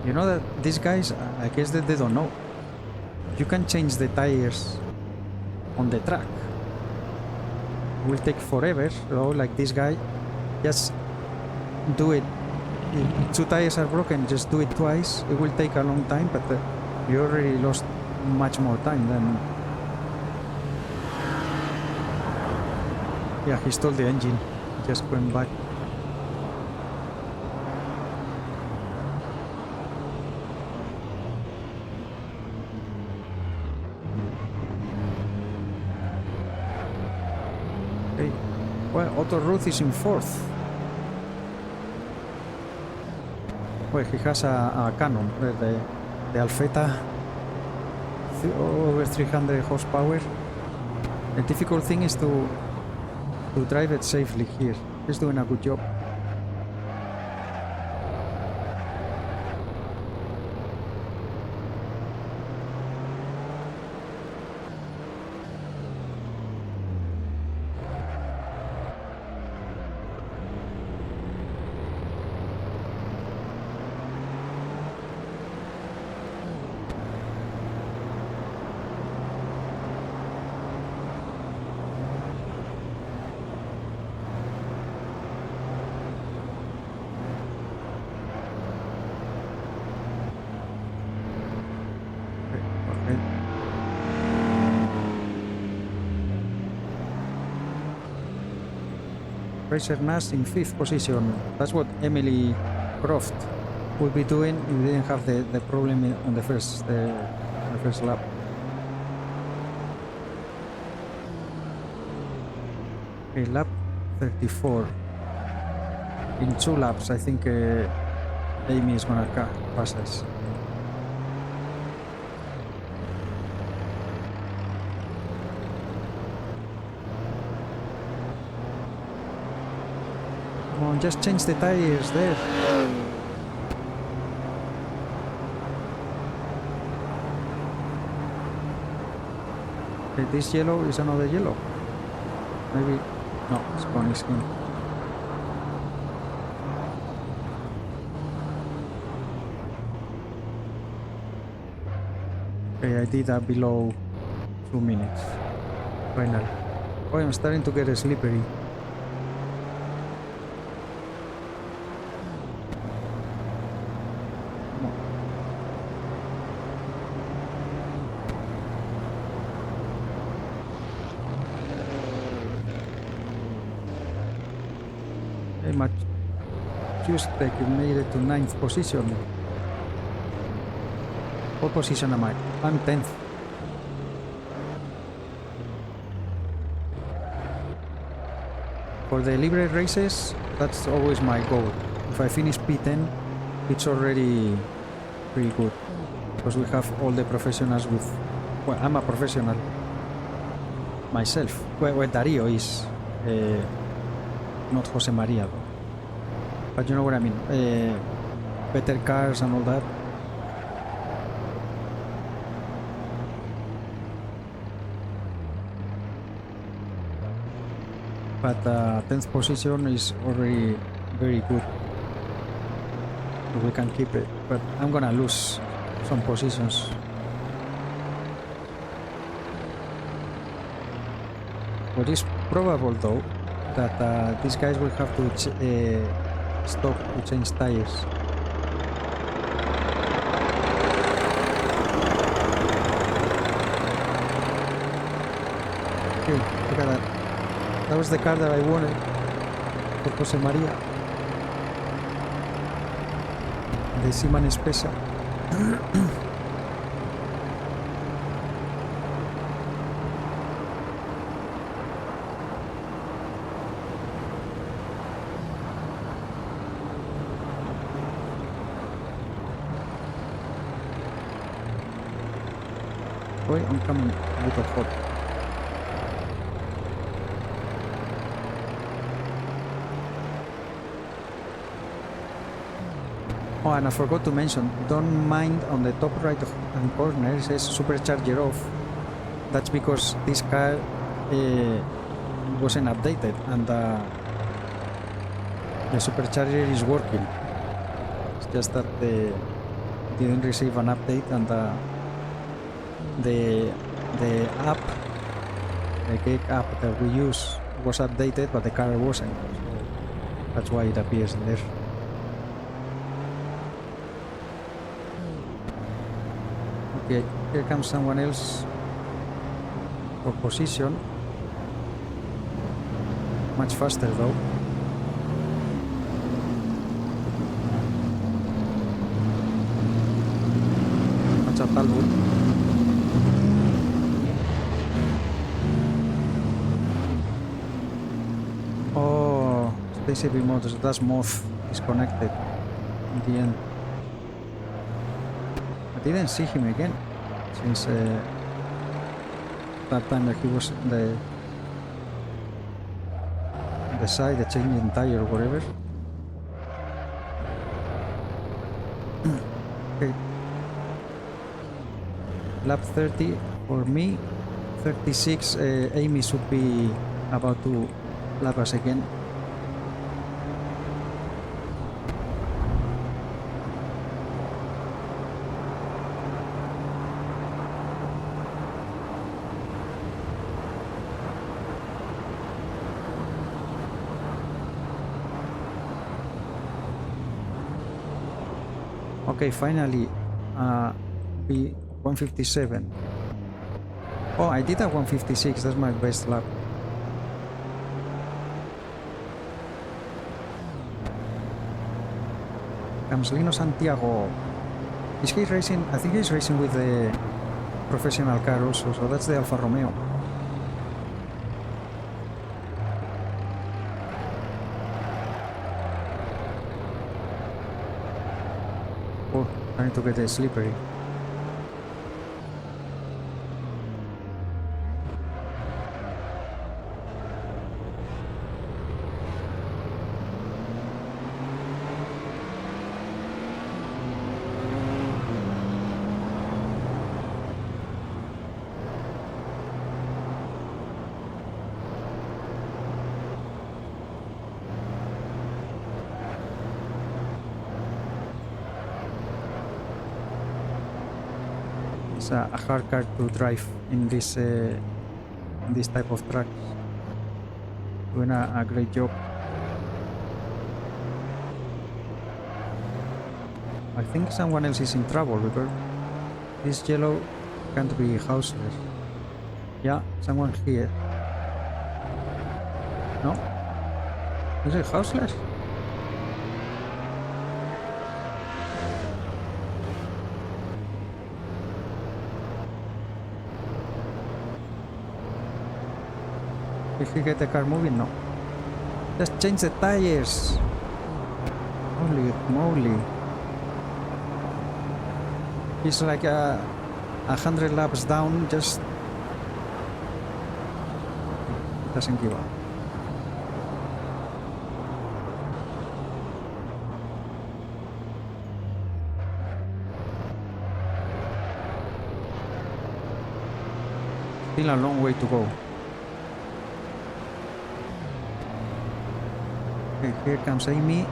You know that these guys, I guess that they don't know. You can change the tires on the track. It will take forever, so like this guy, just do it. If 2 tires are broken, just do it twice. It will take a long time, but you already lost much more time than... Yeah, he stole the engine. Just went back. Well, Otto Ruth is in 4th. Well, he has a cannon, the Alfetta, over 300 horsepower. The difficult thing is to drive it safely here. He's doing a good job. Frazer Nash in 5th position. That's what Emily Croft would be doing if we didn't have the problem on the first lap. Okay, lap 34. In 2 laps, I think Amy is gonna pass us. Come on, just change the tires there. Okay, this yellow is another yellow. Maybe... No, it's gone skin. Okay, I did that below 2 minutes. Finally. Oh, I'm starting to get slippery. Tuesday made it to 9th position. What position am I? I'm 10th. For the Libre races, that's always my goal. If I finish P10, it's already pretty good. Because we have all the professionals with... Well, I'm a professional myself. Well, Dario is... not Jose Maria though. But you know what I mean, better cars and all that. But 10th position is already very good. If we can keep it, but I'm gonna lose some positions. What is probable though, that these guys will have to stop to change tires. Okay, look at that. That was the car that I wanted for Jose Maria. Seaman Special. Boy, I'm coming a little hot. Oh, and I forgot to mention, don't mind on the top right hand corner it says supercharger off. That's because this car wasn't updated and the supercharger is working. It's just that they didn't receive an update and the app, the cake app that we use was updated, but the car wasn't. So that's why it appears there. Okay, here comes someone else for position. Much faster though. Much a Talbot. Oh, Stacy B Motors, that's Moth disconnected in the end. I didn't see him again since that time that he was on the side, the changing tire or whatever. Okay. Lap 30 for me, 36. Amy should be about to lap us again. Okay, finally, be 157. Oh, I did a 156. That's my best lap. Comes Lino Santiago. Is he racing? I think he's racing with the professional car also. So that's the Alfa Romeo. Oh, trying to get a slippery. It's a hard car to drive in this type of tracks. Doing a great job. I think someone else is in trouble because this yellow can't be houseless. Yeah, someone here. No? Is it houseless? Did he get the car moving? No. Just change the tires. Holy moly. He's like 100 laps down, just doesn't give up. Still a long way to go. Okay, here comes Amy.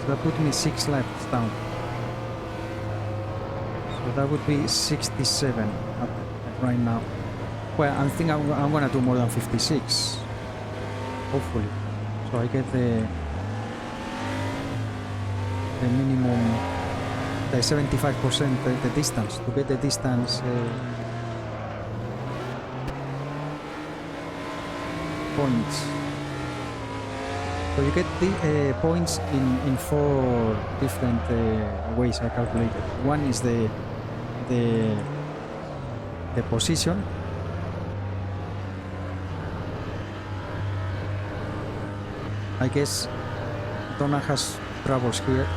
that put me 6 laps down. So that would be 67 right now. Well, I think I'm gonna do more than 56, hopefully. So I get the minimum, the 75% the distance, to get the distance points. So you get the points in 4 different ways I calculated. One is the position. I guess Donna has troubles here.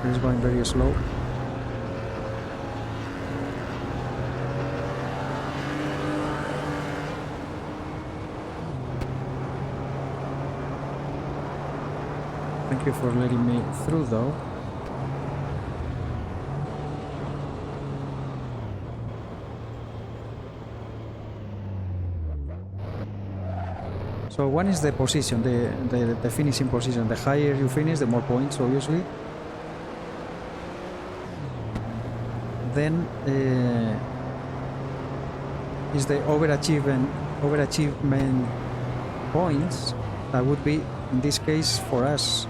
It's going very slow. Thank you for letting me through though. So one is the position, the finishing position. The higher you finish, the more points, obviously. Then is the overachievement points. That would be, in this case, for us.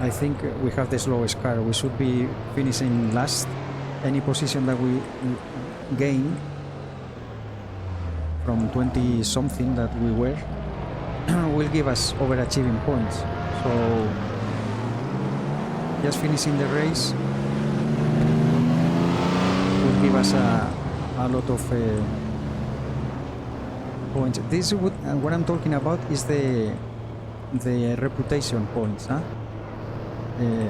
I think we have the slowest car. We should be finishing last. Any position that we gain from 20 something that we were will give us overachieving points. So just finishing the race will give us a lot of points. This would what I'm talking about is the reputation points, huh?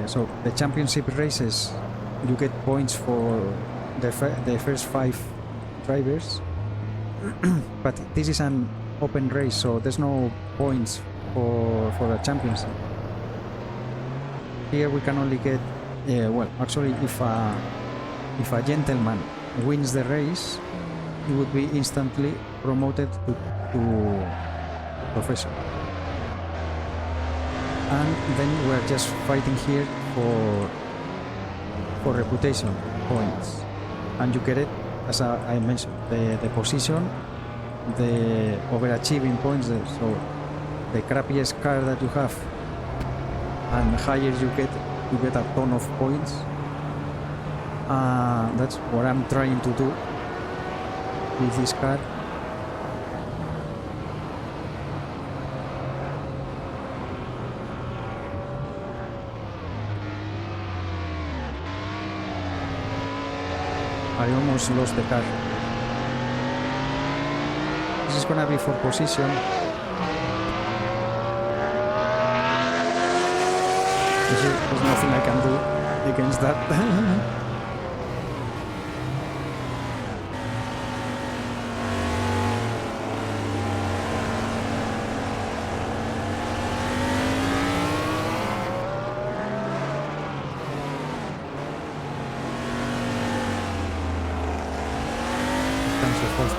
So the championship races, you get points for the first 5 drivers. But this is an open race, so there's no points for a championship. Here we can only get, well, actually, if a gentleman wins the race, he would be instantly promoted to professor. And then we're just fighting here for reputation points, and you get it. As I mentioned, the position, the overachieving points, so the crappiest car that you have, and the higher you get a ton of points. That's what I'm trying to do with this car. I almost lost the car. This is gonna be for position. There's nothing I can do against that.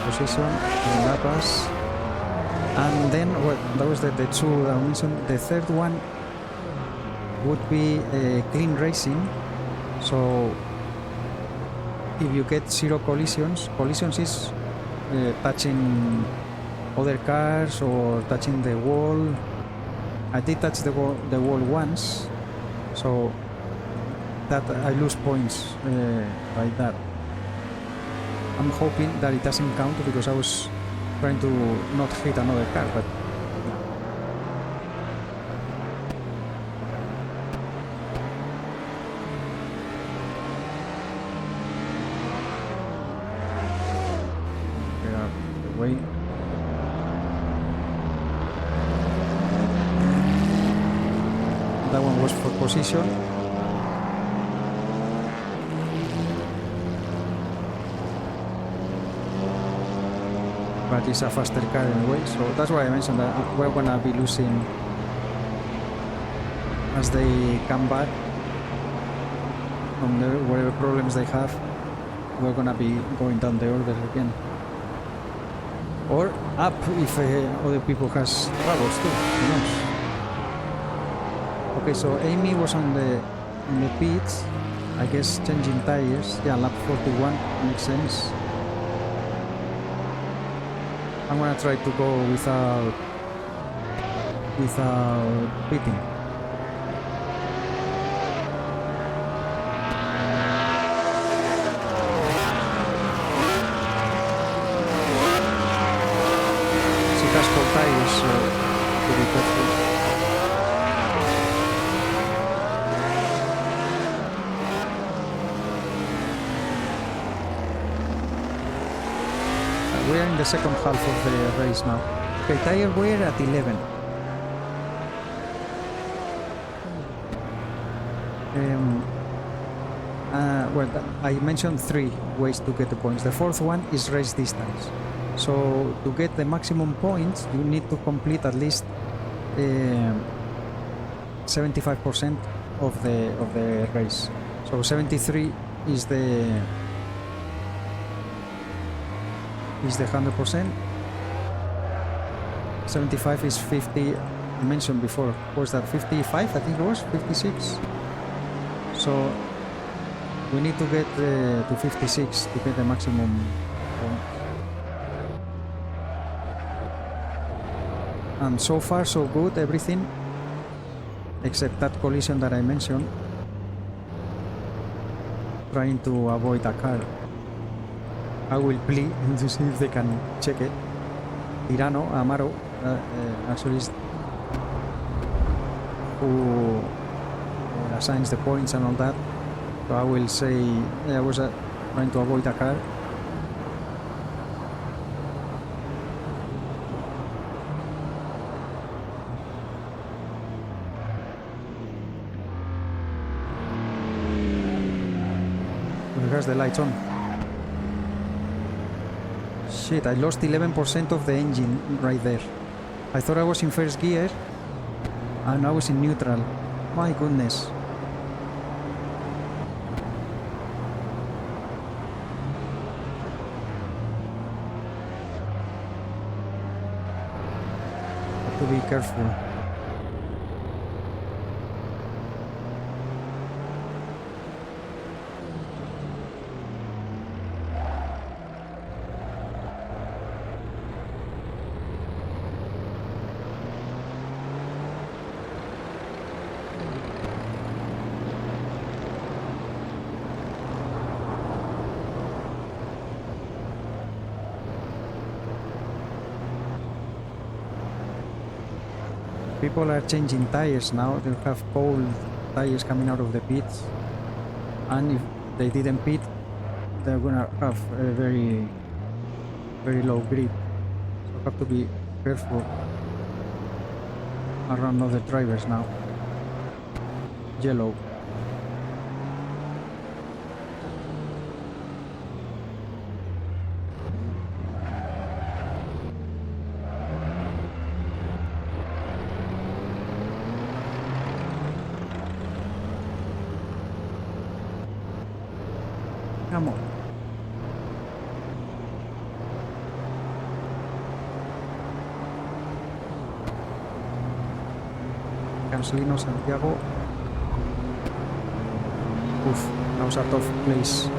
Position in La Paz, and then well, that was the 2 that I mentioned. The third one would be clean racing. So if you get 0 collisions is touching other cars or touching the wall. I did touch the wall once, so that I lose points by that. I'm hoping that it doesn't count because I was trying to not hit another car, but get out of the way. That one was for position. But it's a faster car anyway, so that's why I mentioned that we're gonna be losing as they come back from whatever problems they have. We're gonna be going down the order again. Or up if other people has troubles too, who knows. Okay, so Amy was in the pits, I guess changing tires. Yeah, lap 41 makes sense. I'm gonna try to go without pitting. She has cold tires, so to be careful. We are in the second half of the race now. Okay, tire wear at 11. Well, I mentioned 3 ways to get the points. The fourth one is race distance. So to get the maximum points, you need to complete at least 75% of the race. So 73 is the 100%. 75 is 50. I mentioned before. Was that 55? I think it was 56. So we need to get to 56 to get the maximum point. And so far so good, everything except that collision that I mentioned, trying to avoid a car. I will plead to see if they can check it. Tirano, Amaro, actually is who assigns the points and all that. So I will say I was trying to avoid a car. Who has the lights on? Shit, I lost 11% of the engine right there. I thought I was in first gear and I was in neutral. My goodness. Have to be careful. People are changing tires now. They have cold tires coming out of the pits, and if they didn't pit, they're gonna have a very low grip. So have to be careful around other drivers now. Yellow. Come on. Cancelino, Santiago. Oof, that was a tough place.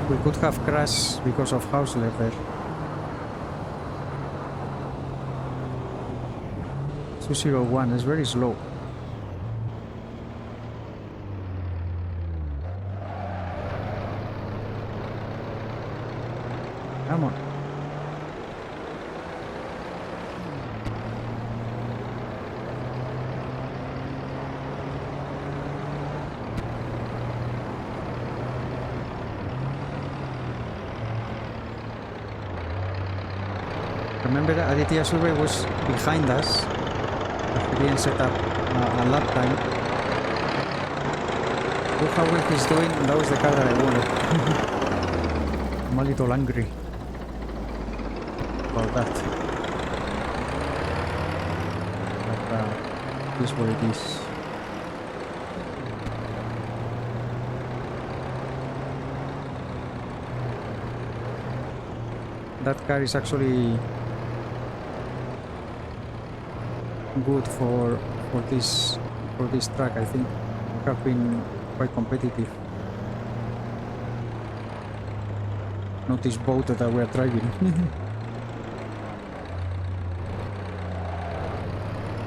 We could have crashed because of Hausler there. 201 is very slow. Come on. Remember that Aditya Survey was behind us. He didn't set up a lap time. Look how well he's doing. That was the car that I wanted. I'm a little angry about that. But it is what it is. that car is actually good for this track. I think we have been quite competitive. Not this boat that we are driving.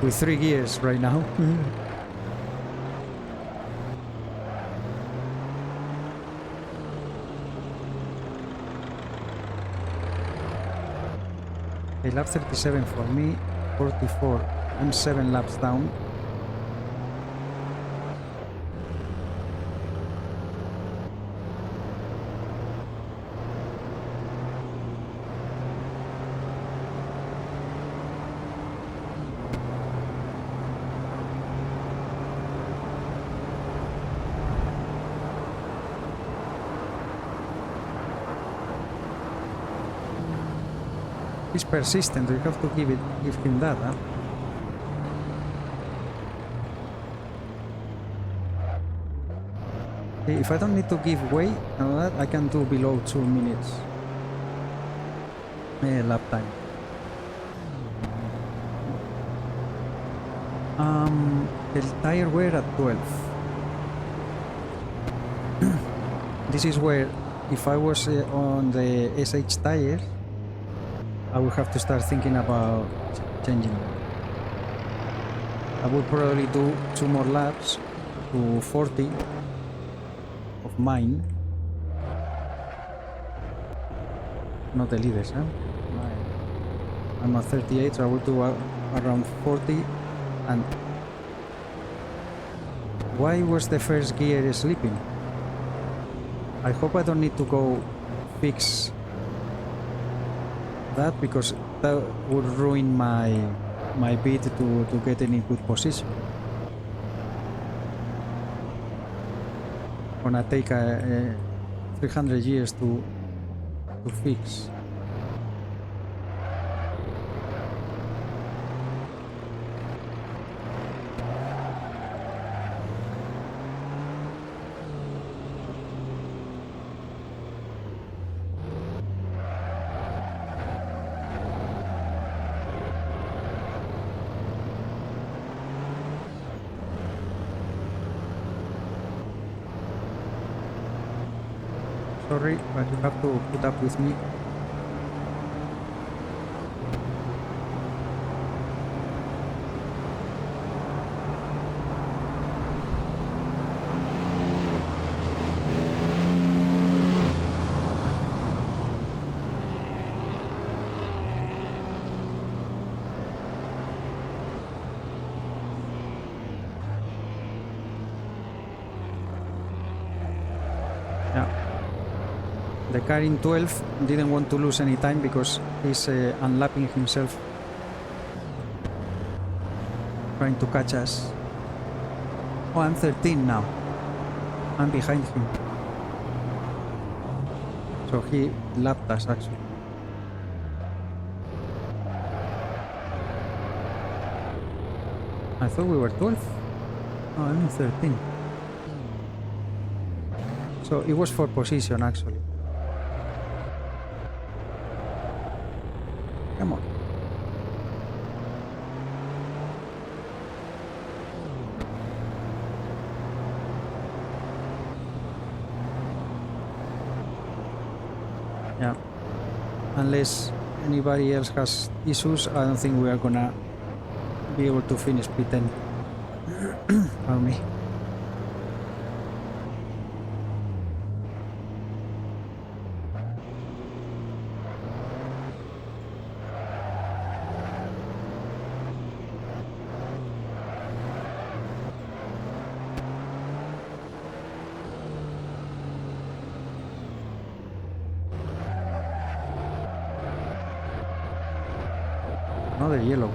With 3 gears right now. Okay, lap 37 for me, 44. I'm 7 laps down. He's persistent, you have to give him that, huh? Okay, if I don't need to give way, I can do below 2 minutes lap time. The tire wear at 12. This is where, if I was on the SH tires, I would have to start thinking about changing them. I would probably do 2 more laps to 40 of mine. Not the leaders, huh? I'm at 38, so I would do around 40. And why was the first gear slipping? I hope I don't need to go fix that, because that would ruin my bid to get in a good position. Gonna take 300 years to fix. Sorry, but you have to put up with me. The car in 12 didn't want to lose any time because he's unlapping himself, trying to catch us. Oh, I'm 13 now. I'm behind him. So he lapped us actually. I thought we were 12. Oh, I'm 13. So it was for position actually. Come on. Yeah. Unless anybody else has issues, I don't think we are gonna be able to finish P10 for me. Another yellow.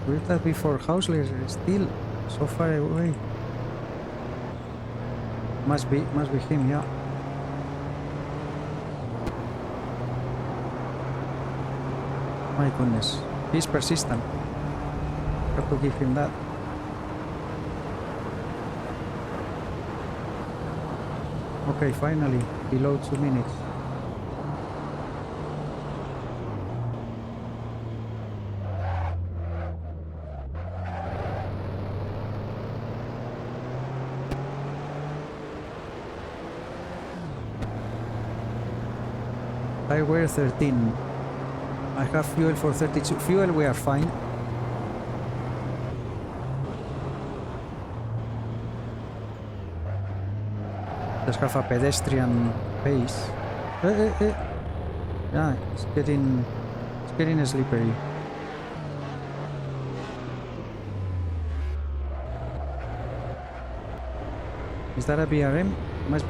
Will that be for Hausler still so far away? Must be him, yeah. My goodness, he's persistent. Have to give him that. Okay, finally, below 2 minutes. I wear 13. I have fuel for 32. Fuel, we are fine. Just have a pedestrian pace. Yeah, it's getting slippery. Is that a BRM? Must.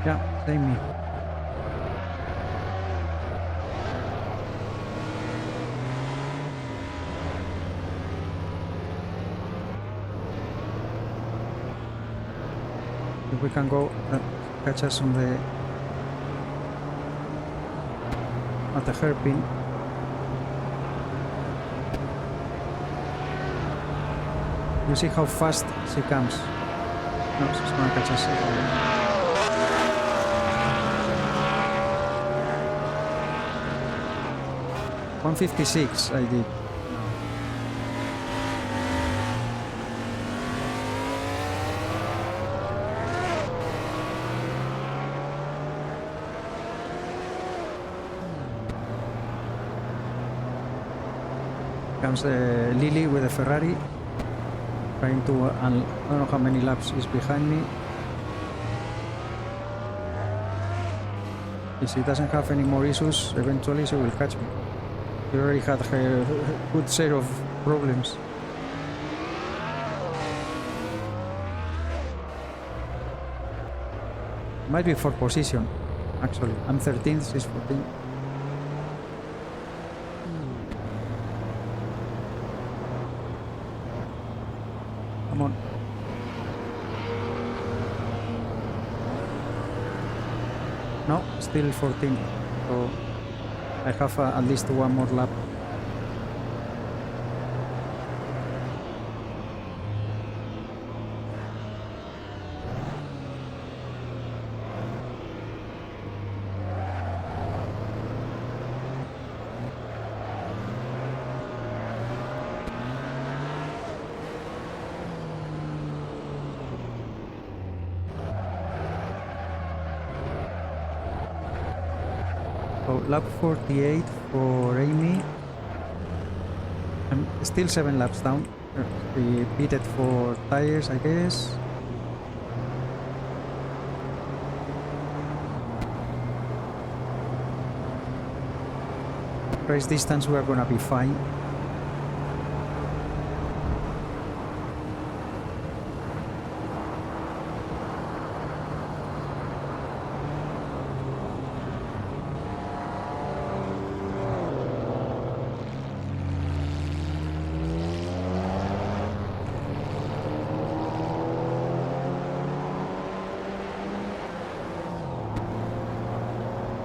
Yeah, same me. If we can go catch us on the at the hairpin. You see how fast she comes. No, she's gonna catch us. 156 I did. Comes Lily with a Ferrari, trying to, I don't know how many laps is behind me. If she doesn't have any more issues, eventually she will catch me. She already had her good share of problems. Might be for position, actually. I'm 13th, she's 14th. Come on. No, still 14. So I have at least one more lap. So lap 48 for Amy. I'm still 7 laps down. We pitted for tires, I guess. Race distance, we are gonna be fine.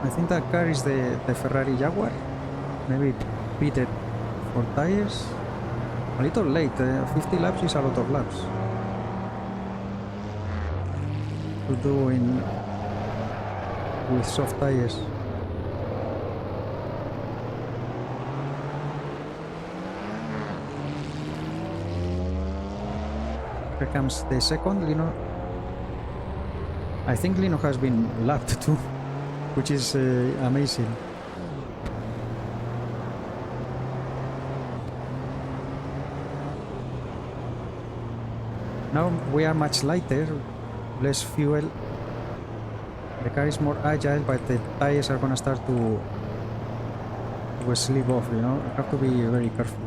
I think that car is the Ferrari Jaguar. Maybe pitted for tires. A little late. 50 laps is a lot of laps to do with soft tires. Here comes the second, Lino. I think Lino has been lapped too, which is amazing. Now we are much lighter, less fuel. The car is more agile, but the tires are gonna start to to slip off, you know. I have to be very careful.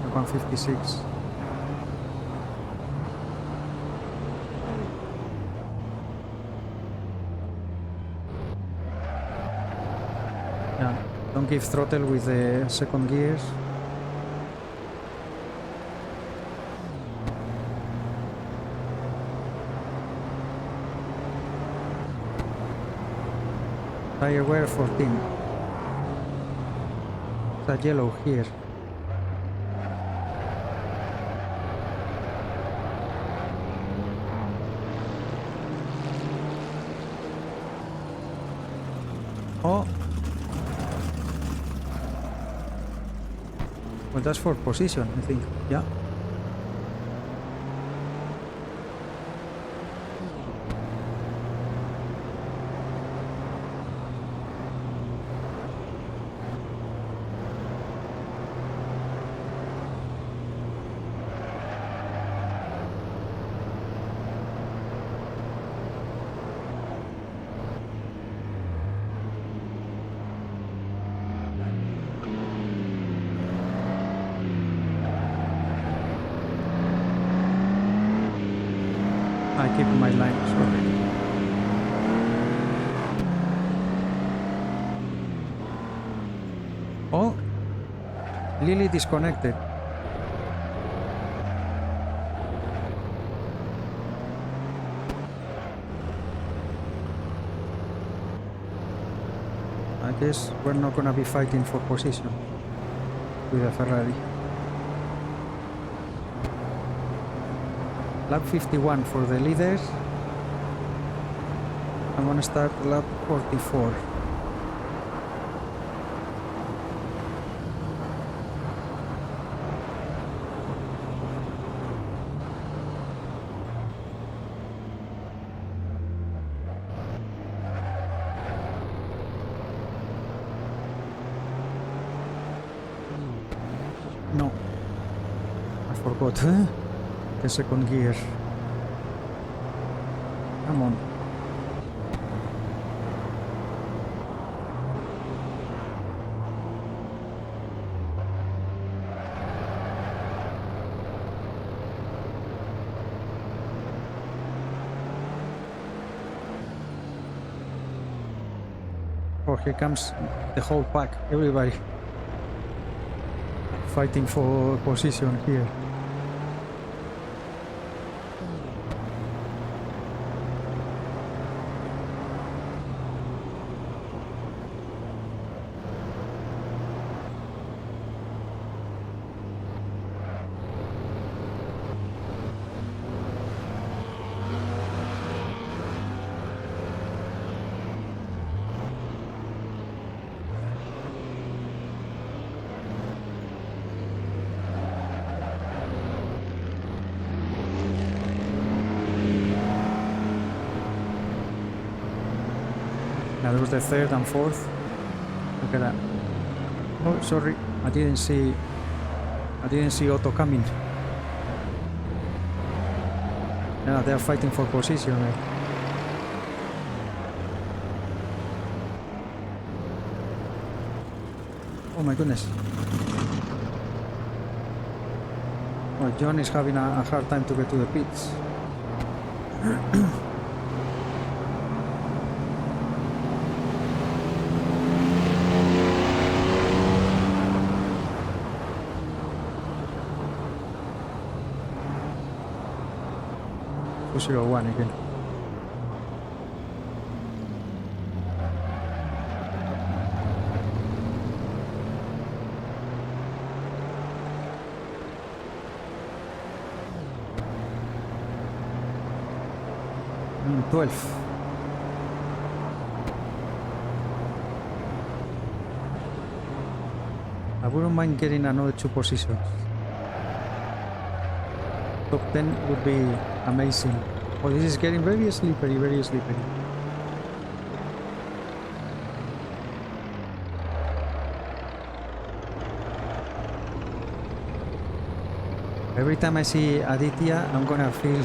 Like 156. Yeah, don't give throttle with the second gears. Tire wear 14. It's a yellow here. Oh. Well, that's for position, I think. Yeah. I keep my line, sorry. Oh, Lily disconnected. I guess we're not gonna be fighting for position with a Ferrari. Lap 51 for the leaders. I'm gonna start lap 44. No, I forgot the second gear. Come on. Oh, here comes the whole pack, everybody fighting for position here. Now there was the third and fourth. Look at that. Oh, sorry, I didn't see Otto coming. Yeah, they're fighting for position. Oh my goodness. Well, John is having a hard time to get to the pits. One again. 12th. I wouldn't mind getting another 2 positions. Top 10 would be amazing. Oh, this is getting very slippery, very slippery. Every time I see Aditya, I'm gonna feel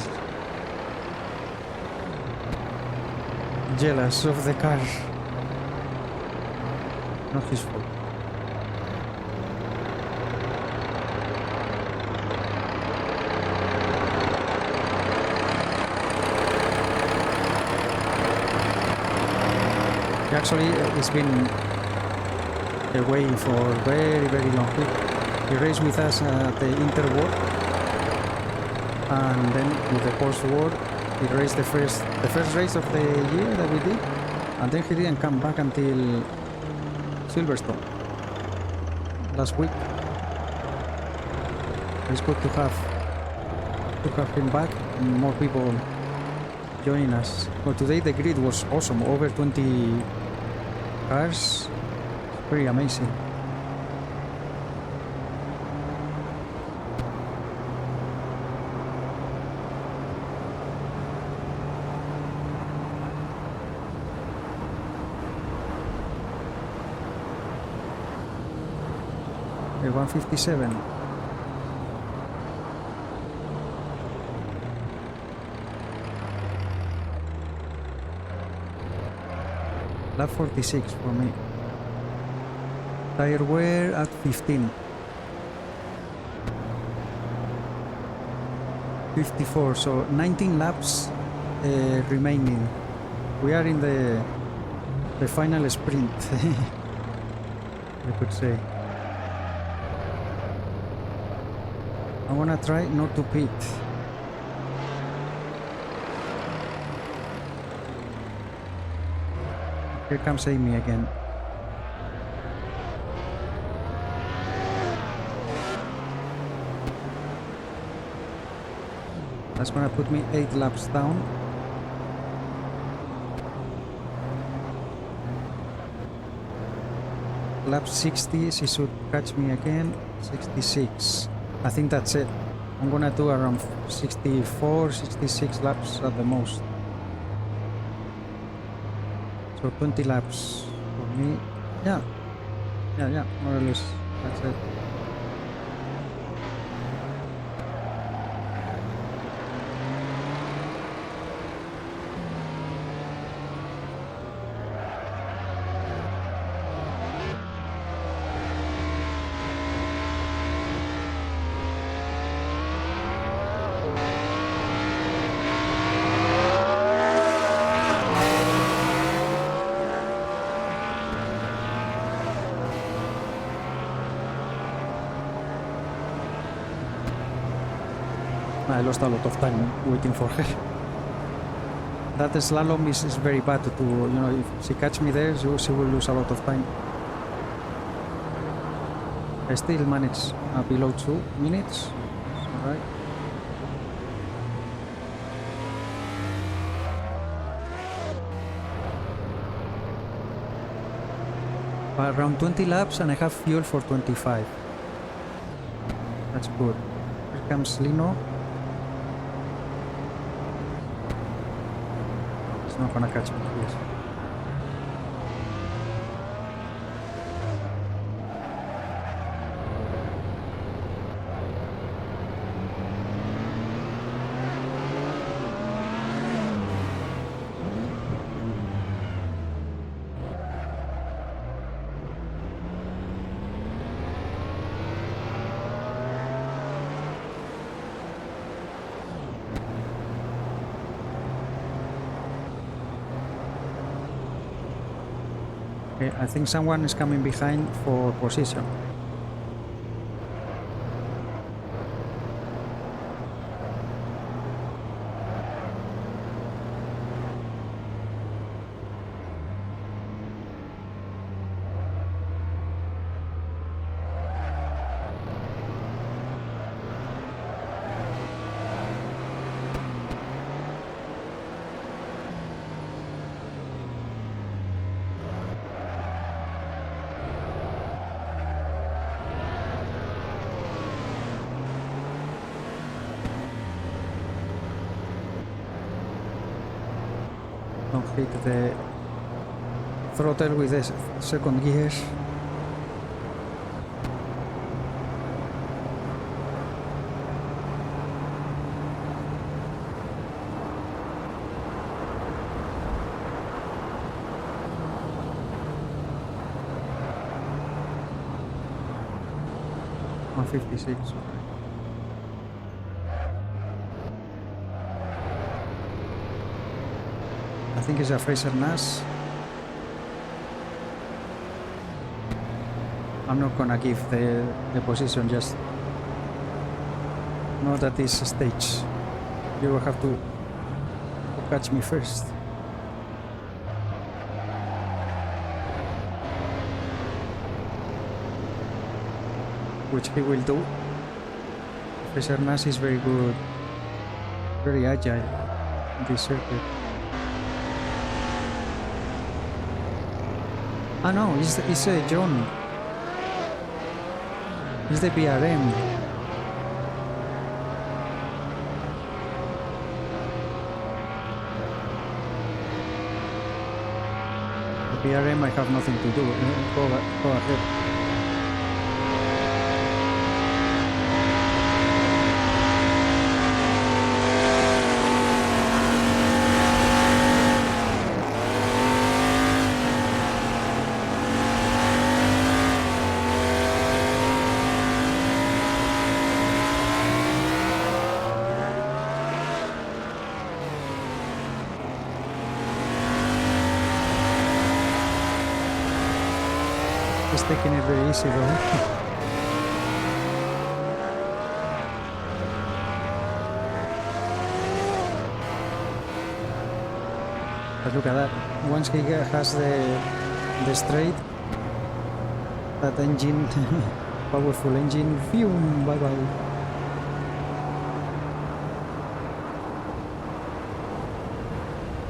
jealous of the car. Not his fault. Actually, it's been away for very, very long. He raced with us at the Interwar, and then with the POSTWAR, he raced the first race of the year that we did, and then he didn't come back until Silverstone last week. It's good to have him back and more people joining us. But today the grid was awesome, over 20 cars, pretty amazing. Okay, 157. Lap 46 for me. Tire wear at 15. 54, so 19 laps remaining. We are in the final sprint, I could say. I wanna try not to pit. Here comes Amy again. That's gonna put me 8 laps down. Lap 60, she should catch me again. 66. I think that's it. I'm gonna do around 64, 66 laps at the most. So 20 laps for me. Yeah, more or less. That's it. I lost a lot of time waiting for her. That slalom is very bad to, you know, if she catch me there, she will lose a lot of time. I still manage below 2 minutes. Alright. Around 20 laps and I have fuel for 25. That's good. Here comes Lino. He's not gonna catch me, please. Okay, I think someone is coming behind for position. hit the throttle with the second gear. .156. I think it's a Frazer Nash. I'm not gonna give the position just not at this stage. You will have to catch me first. Which he will do. Frazer Nash is very good, very agile in this circuit. Ah no, it's John. It's the BRM. The BRM I have nothing to do. Go ahead. He's taking it very easy though. But look at that. Once he has the straight, that engine, powerful engine, phew, bye bye.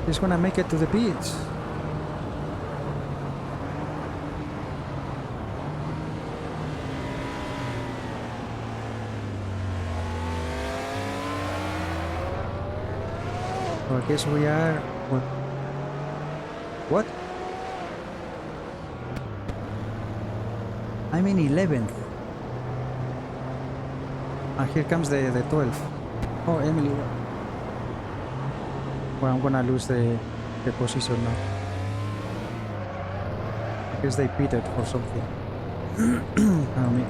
He's gonna make it to the beach. So I guess we are what? I'm in 11th. And here comes the 12th. Oh, Emily. Well, I'm gonna lose the position now. I guess they pitted or something. I mean.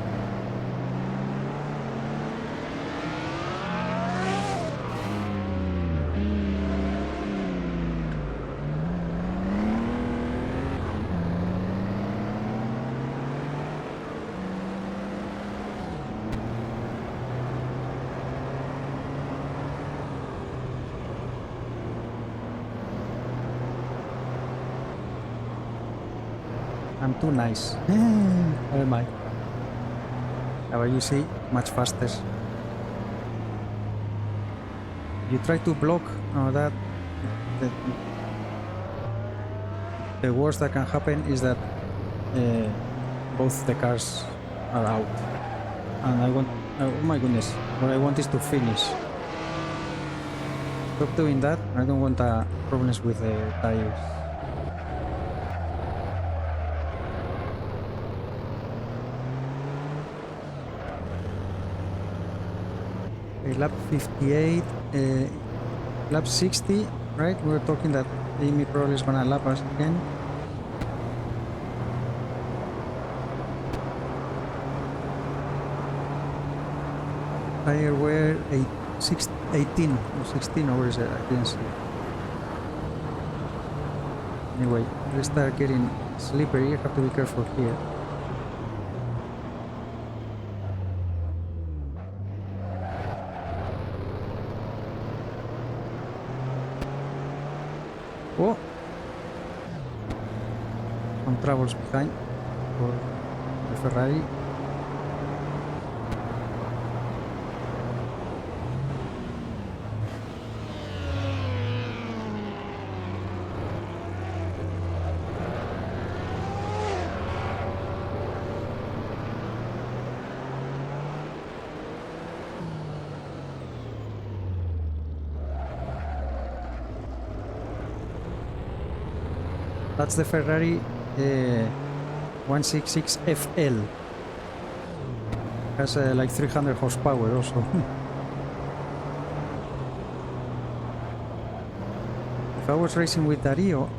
I'm too nice. Where am I? But you see, much faster. You try to block that. The worst that can happen is that both the cars are out. And I want, oh my goodness, what I want is to finish. Stop doing that. I don't want problems with the tires. Lap 58, lap 60, right? We were talking that Amy probably is gonna lap us again. Tire wear 18 or 16, or is it? I didn't see. Anyway, we start getting slippery. You have to be careful here. Oh! Some troubles behind for the Ferrari. That's the Ferrari 166 FL. Has like 300 horsepower also. If I was racing with Dario,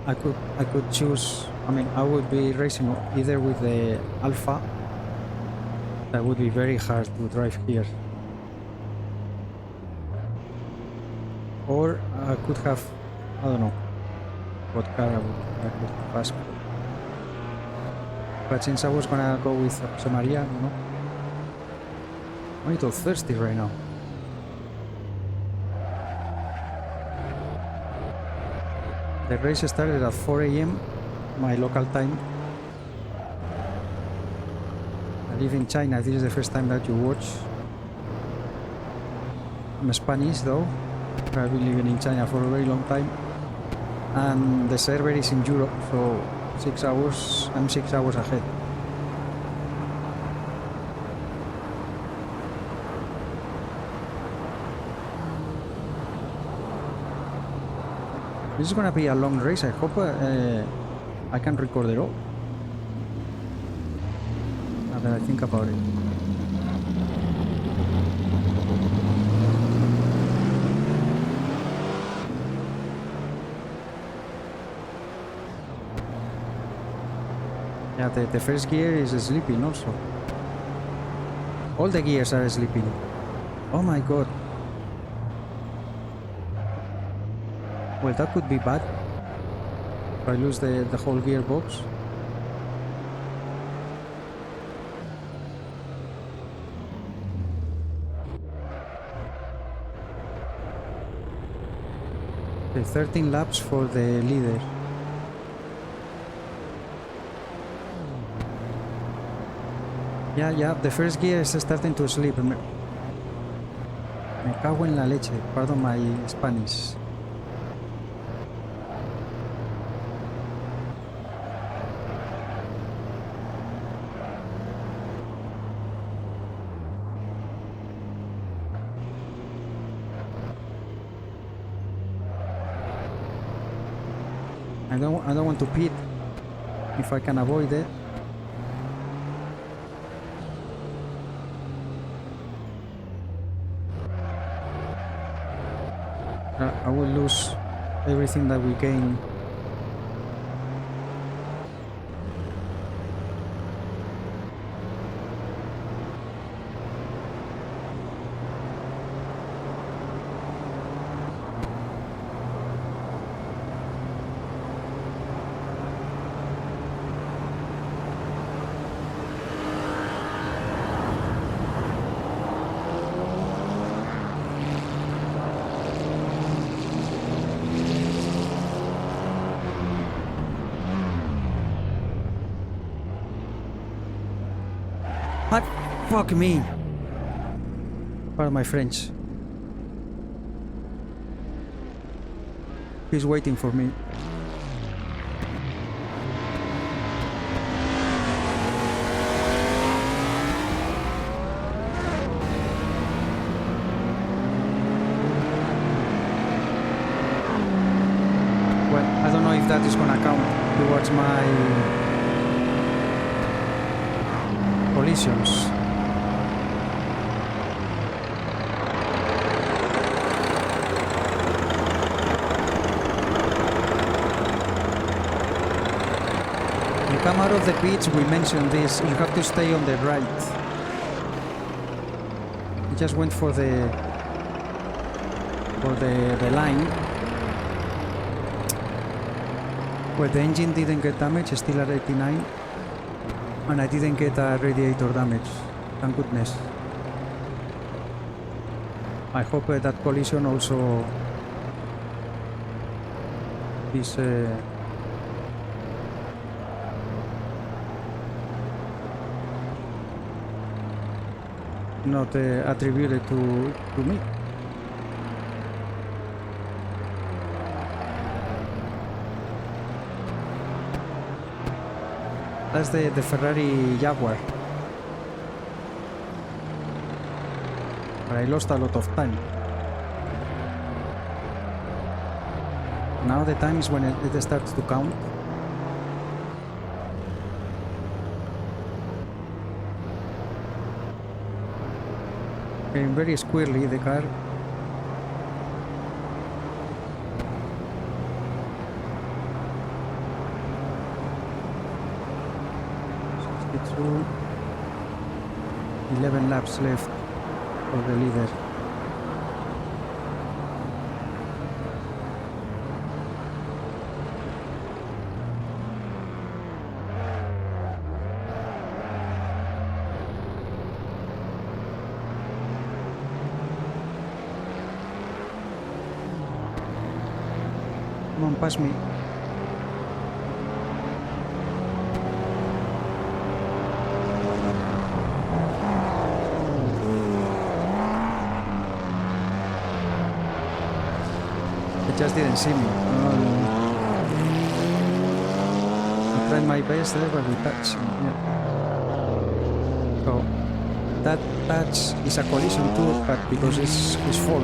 I could choose. I mean, I would be racing either with the Alpha. That would be very hard to drive here. Or I could have, I don't know what car I could have asked. But since I was gonna go with Jose Maria, you know, I'm a little thirsty right now. The race started at 4 a.m. my local time. I live in China. This is the first time that you watch. I'm Spanish though. I've been living in China for a very long time. And the server is in Europe, so 6 hours. I'm 6 hours ahead. This is gonna be a long race. I hope I can record it all. Now that I think about it. Yeah, the first gear is sleeping also. All the gears are sleeping. Oh my god. Well, that could be bad. If I lose the whole gearbox. Okay, 13 laps for the leader. Yeah, the first gear is starting to sleep. Me cago en la leche. Pardon my Spanish. I don't want to pit if I can avoid it. I will lose everything that we gain. Fuck me. Pardon my French. He's waiting for me. Well, I don't know if that is gonna count towards my collisions. Come out of the pits, we mentioned this, you have to stay on the right. He just went for the line. Well, the engine didn't get damaged, still at 89. And I didn't get a radiator damage, thank goodness. I hope that collision also is not attributed to me. That's the Ferrari Jaguar. But I lost a lot of time. Now the time is when it starts to count. Very squirrely, the car. So 11 laps left for the leader. Come on, pass me. It just didn't see me. I tried my best there, but we touched him. Yeah. So that touch is a collision too, but because it's his fault,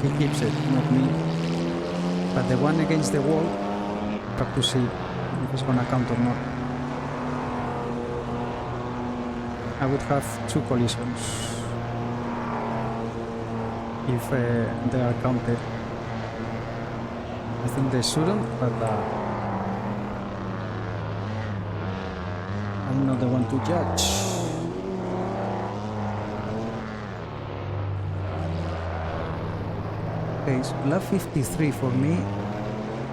he keeps it, not me. But the one against the wall, have to see if it's gonna count or not. I would have 2 collisions if they are counted. I think they shouldn't, but I'm not the one to judge. Okay, so lap 53 for me.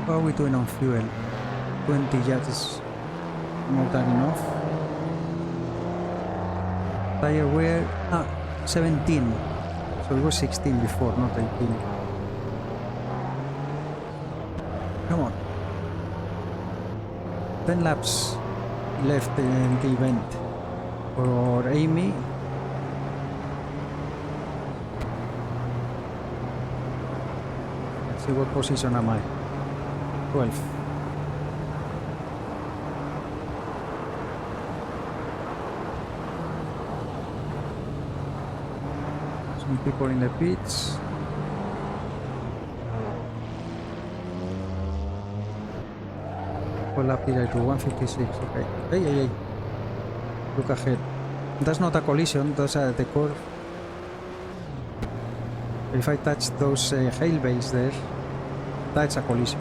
How are we doing on fuel? 20 yards, more than enough. Tire wear, 17. So it was 16 before, not 18. Come on. 10 laps left in the event for Amy. Let's see what position am I. 12. Some people in the pits. What lap did I do? 156. Okay. Hey. Look ahead. That's not a collision, that's the curve. If I touch those hail bays there, that's a collision.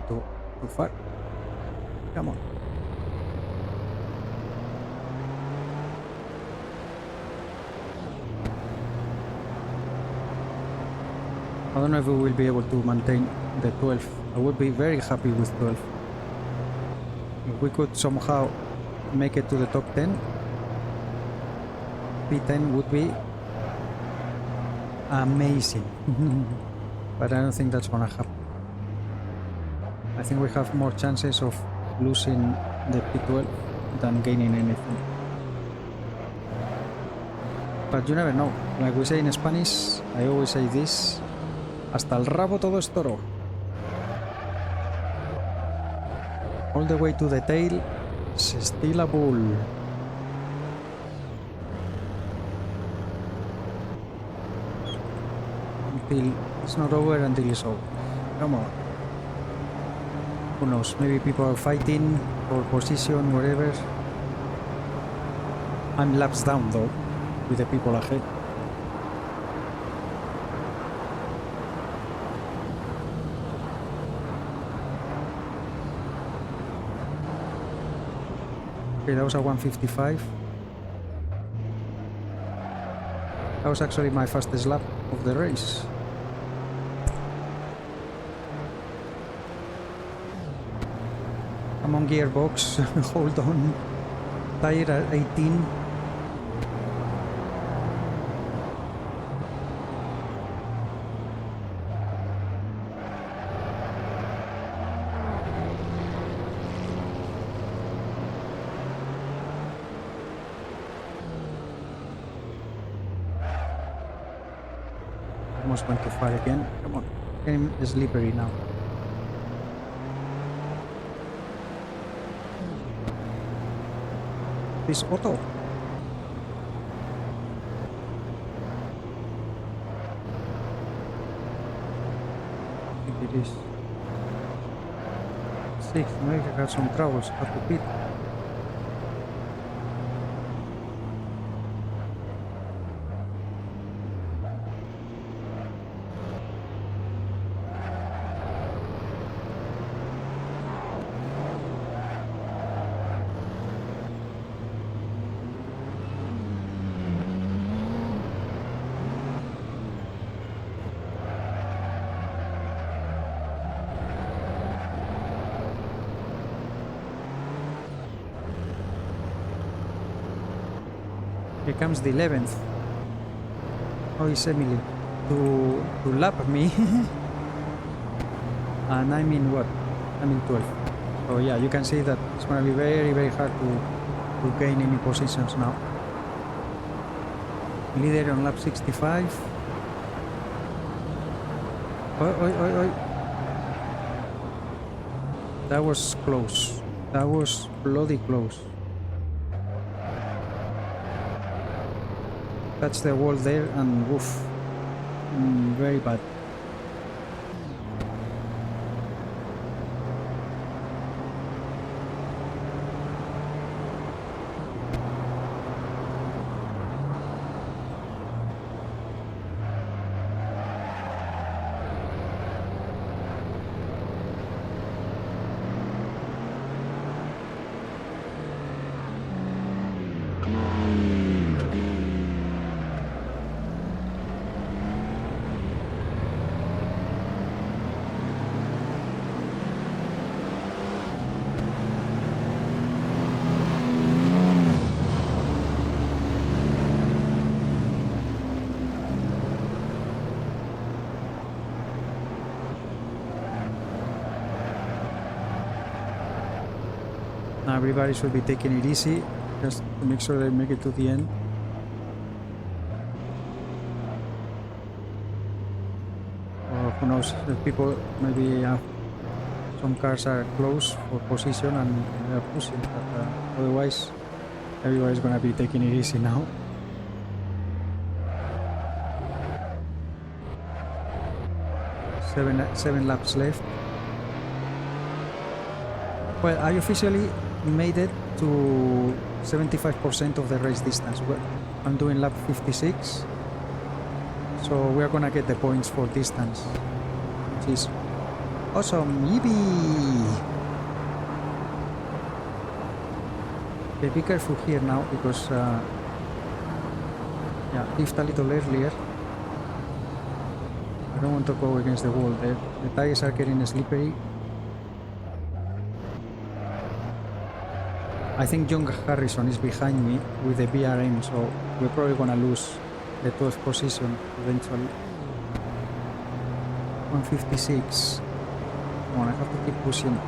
Too far. Come on. I don't know if we will be able to maintain the 12. I would be very happy with 12. If we could somehow make it to the top 10, P10 would be amazing. But I don't think that's gonna happen. I think we have more chances of losing the P12 than gaining anything. But you never know. Like we say in Spanish, I always say this, hasta el rabo todo es toro. All the way to the tail is still a bull. Until it's not over until it's over. Come on. Who knows, maybe people are fighting for position, whatever. I'm laps down though, with the people ahead. Okay, that was a 155. That was actually my fastest lap of the race. I'm on gearbox, hold on. Tire at 18. Almost went too far again. Come on. Getting slippery now. This auto. I think it is. 6. Maybe I got some troubles. Have to pit. Here comes the 11th. Oh, it's Emily to lap me. And I'm in what? I'm in 12th. So yeah, you can see that it's gonna be very, very hard to gain any positions now. Leader on lap 65. Oi, oi, oi, oi. That was close. That was bloody close. That's the wall there and woof. Very bad. Now everybody should be taking it easy, just to make sure they make it to the end. Or who knows, the people maybe some cars are close for position and they are pushing, but otherwise everybody's gonna be taking it easy now. Seven laps left. Well, I officially made it to 75% of the race distance. Well, I'm doing lap 56, so we're gonna get the points for distance, which is awesome. Yippee! Okay, be careful here now because yeah, lift a little earlier. I don't want to go against the wall there. The tires are getting slippery. I think John Harrison is behind me with the BRM, so we're probably gonna lose the 12th position eventually. 156. Come on, I have to keep pushing a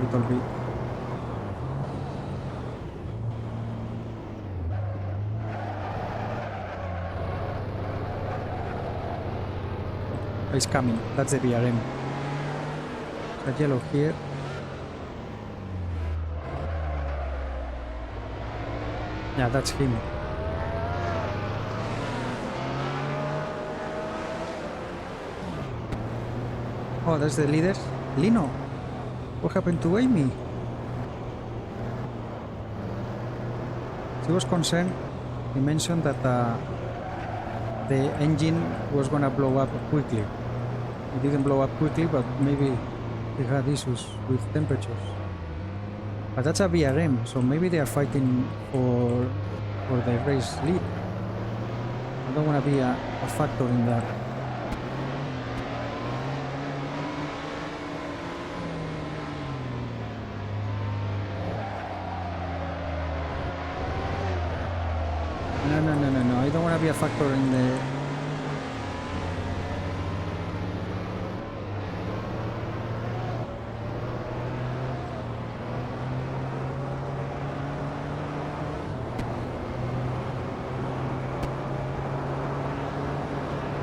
little bit. It's coming. That's the BRM. There's a yellow here. Yeah, that's him. Oh, that's the leader. Lino. What happened to Amy? She was concerned. He mentioned that the engine was gonna blow up quickly. It didn't blow up quickly, but maybe they had issues with temperatures. But that's a BRM, so maybe they are fighting for the race lead. I don't want to be a factor in that. No. I don't want to be a factor in the...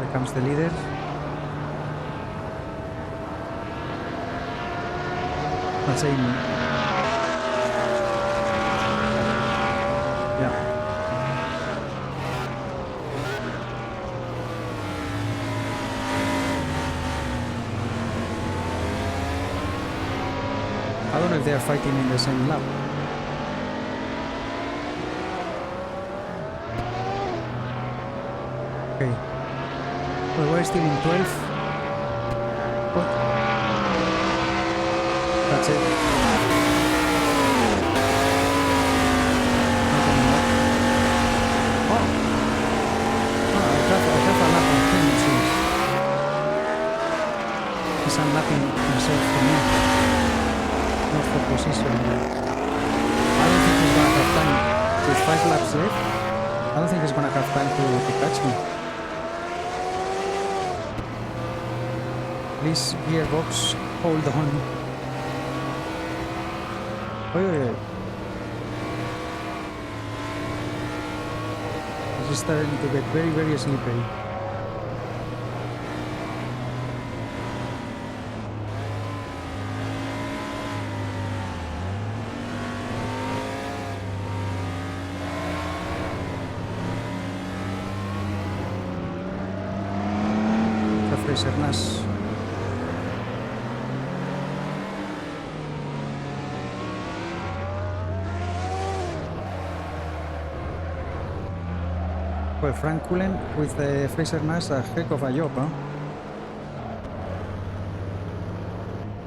Here comes the leader. That's Amy. Yeah. I don't know if they are fighting in the same lap. Okay. Well, we're still in 12th. What? That's it. Not anymore. Oh! Oh, I have a lap on him, it seems. He's unlapping himself for me. Not for position. I don't think he's gonna have time. With 5 laps left, I don't think he's gonna have time to catch me. Please, gearbox, hold on. Oh. This is starting to get very, very slippery. Frazer Nash. Well, Frank Cullen with the Frazer Nash, a heck of a job, huh?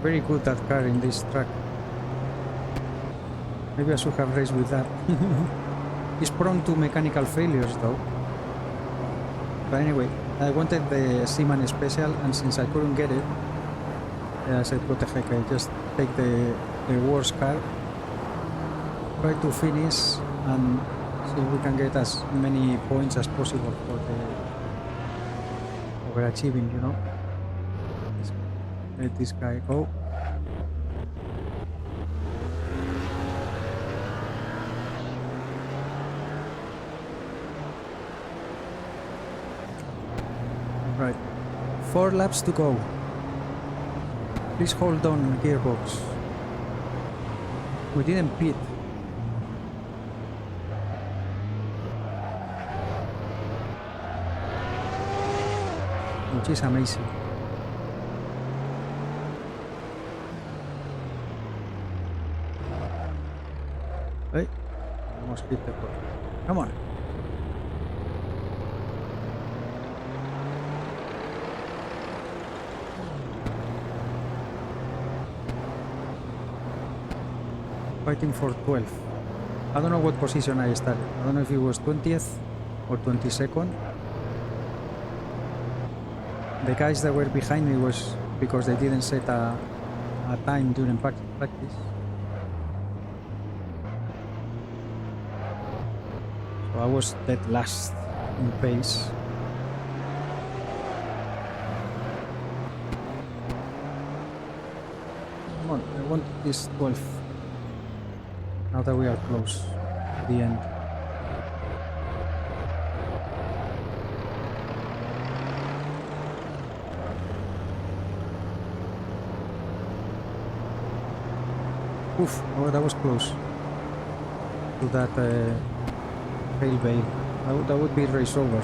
Very good that car in this track. Maybe I should have raced with that. It's prone to mechanical failures though. But anyway, I wanted the Seaman Special, and since I couldn't get it, I said, what the heck, I just take the worst car, try to finish, and see if we can get as many points as possible for the overachieving, you know. Let this guy go. Right, 4 laps to go. Please hold on, gearbox. We didn't pit. Which is amazing. Hey, almost hit the car. Come on. Fighting for 12th. I don't know what position I started. I don't know if it was 20th or 22nd. The guys that were behind me was because they didn't set a time during practice. So I was dead last in pace. Come on, I want this 12th. Now that we are close to the end. Oof, oh, that was close to that fail bail. That would be race over.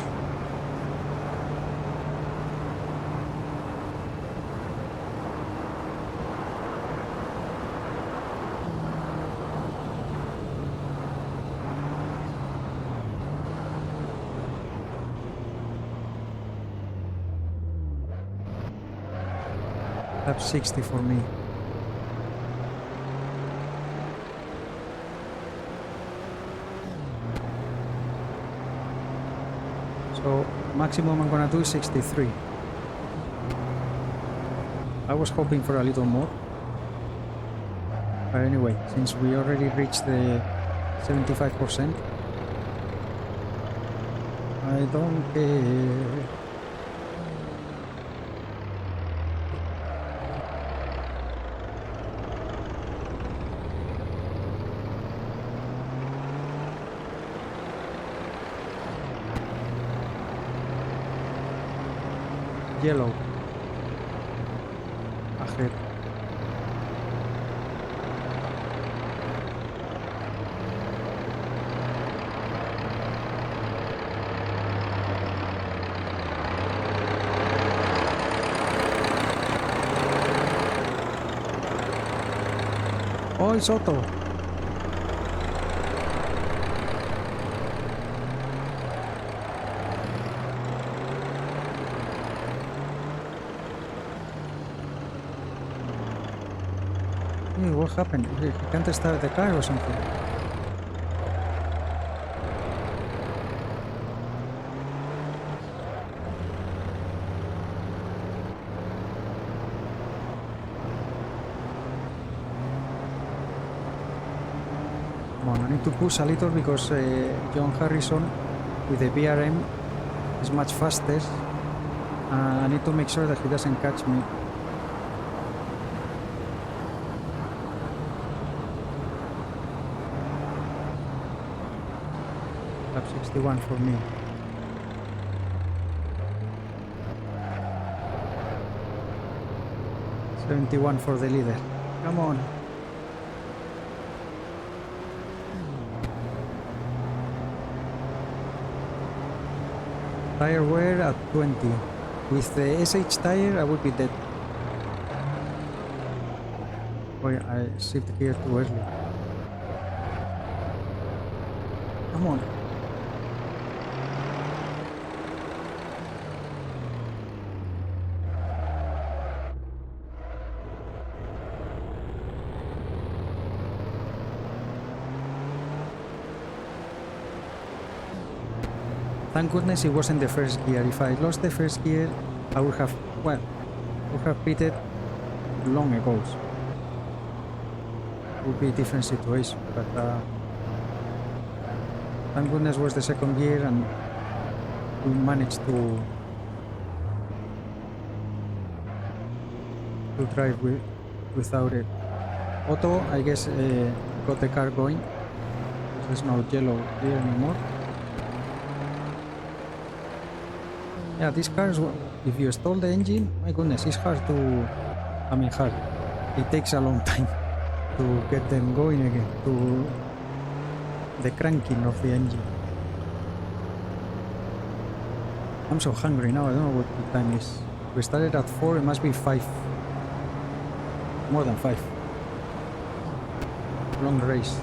Lap 60 for me. So maximum I'm gonna do is 63. I was hoping for a little more. But anyway, since we already reached the 75%, I don't care. Yellow. Ahead. Oh, it's Otto. Hey, what happened? He can't start the car or something. Come on, I need to push a little because John Harrison with the BRM is much faster. I need to make sure that he doesn't catch me. Lap 61 for me. $71 for the leader. Come on. Tire wear at 20. With the SH tire, I would be dead. Oh, yeah, I shift here too early. Come on. Thank goodness it wasn't the first gear. If I lost the first gear, I would have, well, would have pitted long ago. It would be a different situation, but thank goodness was the second gear and we managed to drive without it. Otto, I guess, got the car going. There's no yellow here anymore. Yeah, these cars, if you stall the engine, my goodness, it's hard to, I mean hard, it takes a long time to get them going again, to the cranking of the engine. I'm so hungry now, I don't know what the time is. We started at 4, it must be 5. More than 5. Long race.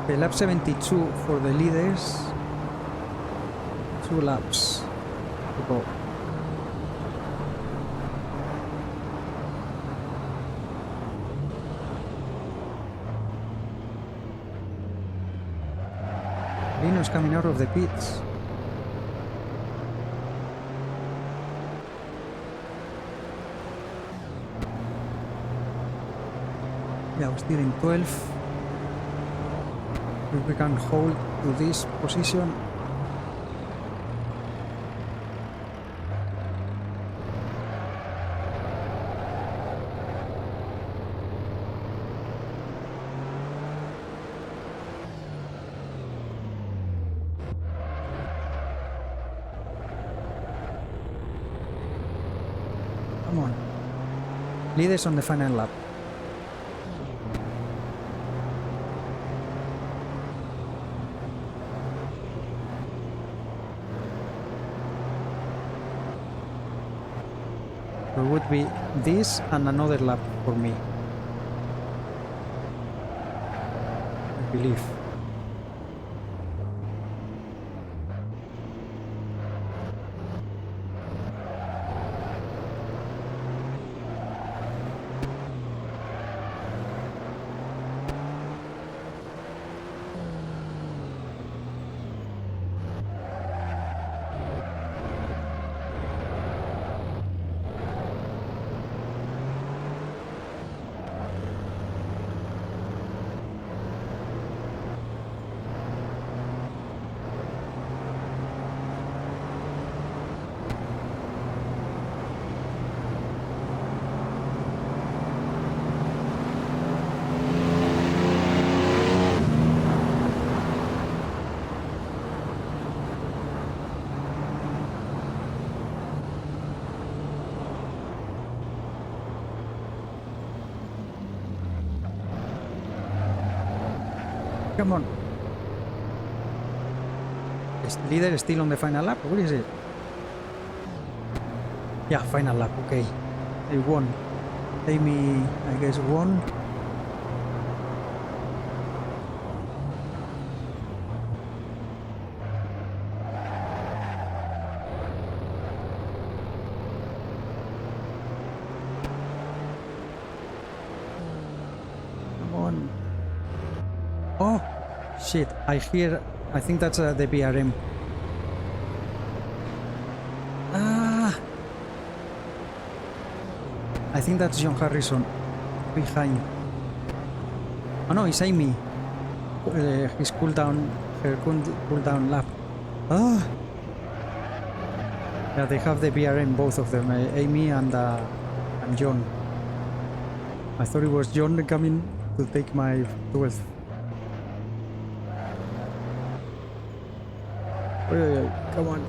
Okay, lap 72 for the leaders. 2 laps to go. Lino's coming out of the pits. Yeah, we're still in 12. If we can hold to this position. Come on. Leaders on the final lap. So it would be this and another lap for me, I believe. come on. Is the leader still on the final lap? What is it? Yeah, final lap, okay. They won. Amy, I guess, won. Come on. Oh, shit. I think that's the BRM. I think that's John Harrison behind. Oh no, it's Amy. His cooldown lap. Ah. Yeah, they have the BRM, both of them, Amy and John. I thought it was John coming to take my 12th. Come on.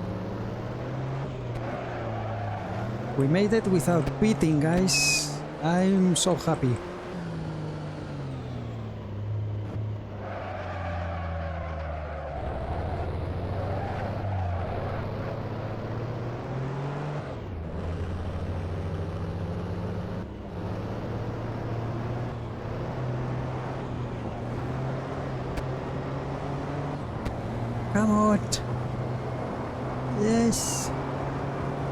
We made it without pitting, guys. I'm so happy. Come on. Yes.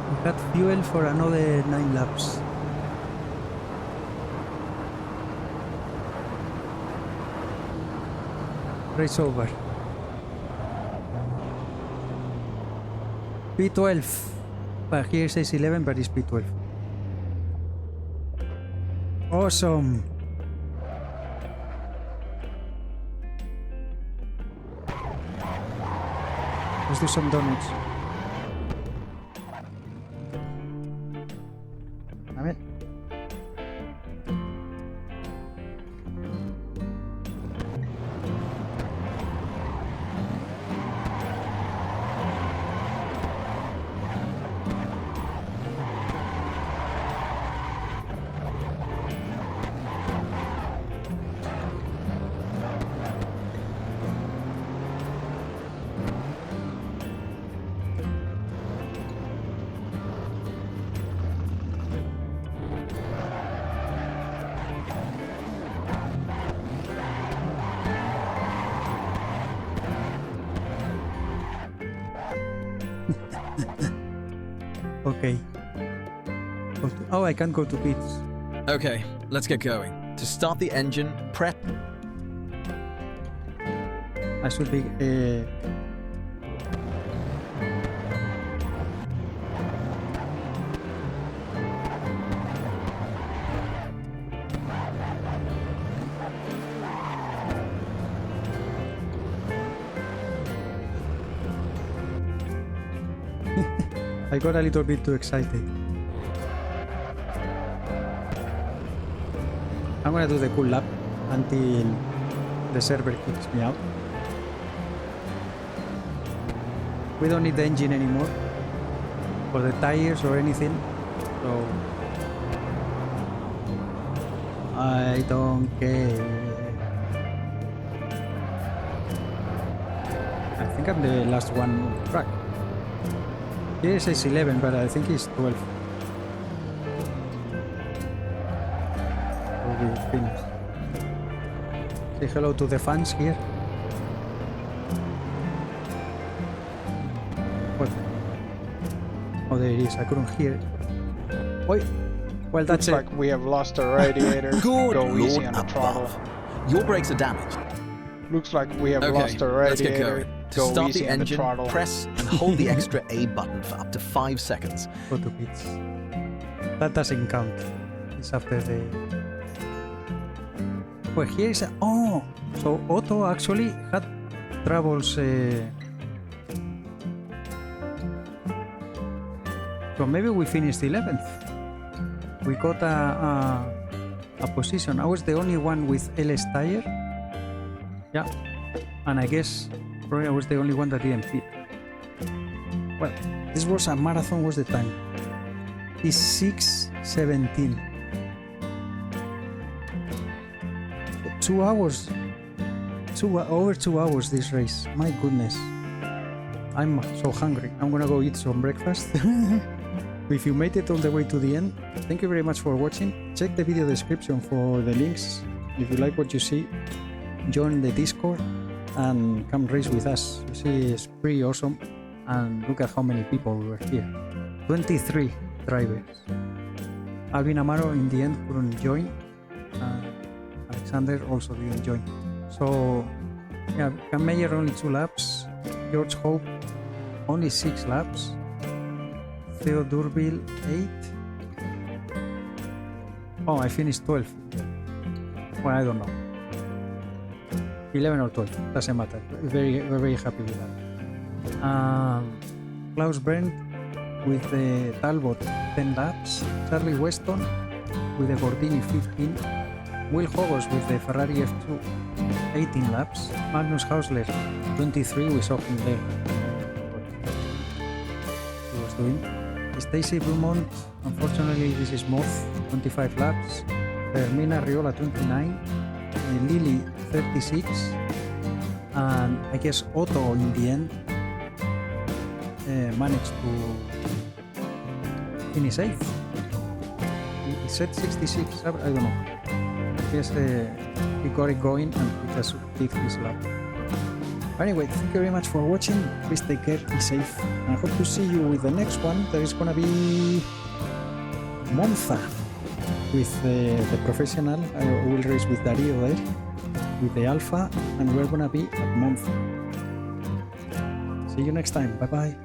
We got fuel for another 9 laps. Race over. P12. But here it says 11, but it's P12. Awesome. Let's do some donuts. Damn it. Okay. Oh, I can't go to pits. Okay, let's get going. To start the engine, prep. I should be. I got a little bit too excited. I'm gonna do the cool lap until the server kicks me out. We don't need the engine anymore, or the tires or anything, so I don't care. I think I'm the last one on the track. Here it says 11, but I think it's 12. We'll be finished. Say hello to the fans here. What? Oh, there it is. I couldn't hear it. Oi! Well, that's Looks like we have lost a radiator. Good Go easy Lord on the throttle. above. Your brakes are damaged. Looks like we have Okay, lost a let's get radiator. going. To Go start easy the on the engine, throttle. press and hold the extra A button for up to 5 seconds. Go to pits. That doesn't count. It's after the. Well, here is a. Oh! So Otto actually had troubles. So maybe we finished 11th. We got a position. I was the only one with LS tire. Yeah. And I guess probably I was the only one that didn't fit. Well, this was a marathon. What's the time? It's 6:17. 2 hours. over 2 hours this race. My goodness. I'm so hungry. I'm gonna go eat some breakfast. If you made it all the way to the end, thank you very much for watching. Check the video description for the links. If you like what you see, join the Discord and come race with us. You see, it's pretty awesome. And look at how many people were here. 23 drivers. Alvin Amaro in the end couldn't join. Alexander also didn't join. So yeah, Cam Meyer only 2 laps. George Hope only 6 laps. Theo Durbil 8. Oh, I finished 12. Well, I don't know. 11 or 12, doesn't matter. We're very happy with that. Klaus Brent with the Talbot 10 laps. Charlie Weston with the Gordini 15. Will Hoggos with the Ferrari F2 18 laps. Magnus Hausler 23, we saw him there. He was doing. Stacy Beaumont, unfortunately this is Moth, 25 laps. Fermina Riola 29. Lily 36. And I guess Otto in the end managed to finish 8th. He said 66, I don't know. I guess he got it going and he just did his lap. Anyway, thank you very much for watching. Please take care, be safe, and I hope to see you with the next one. There is gonna be Monza with the professional. I will race with Dario there, with the Alpha, and we're gonna be at Monza. See you next time. Bye bye.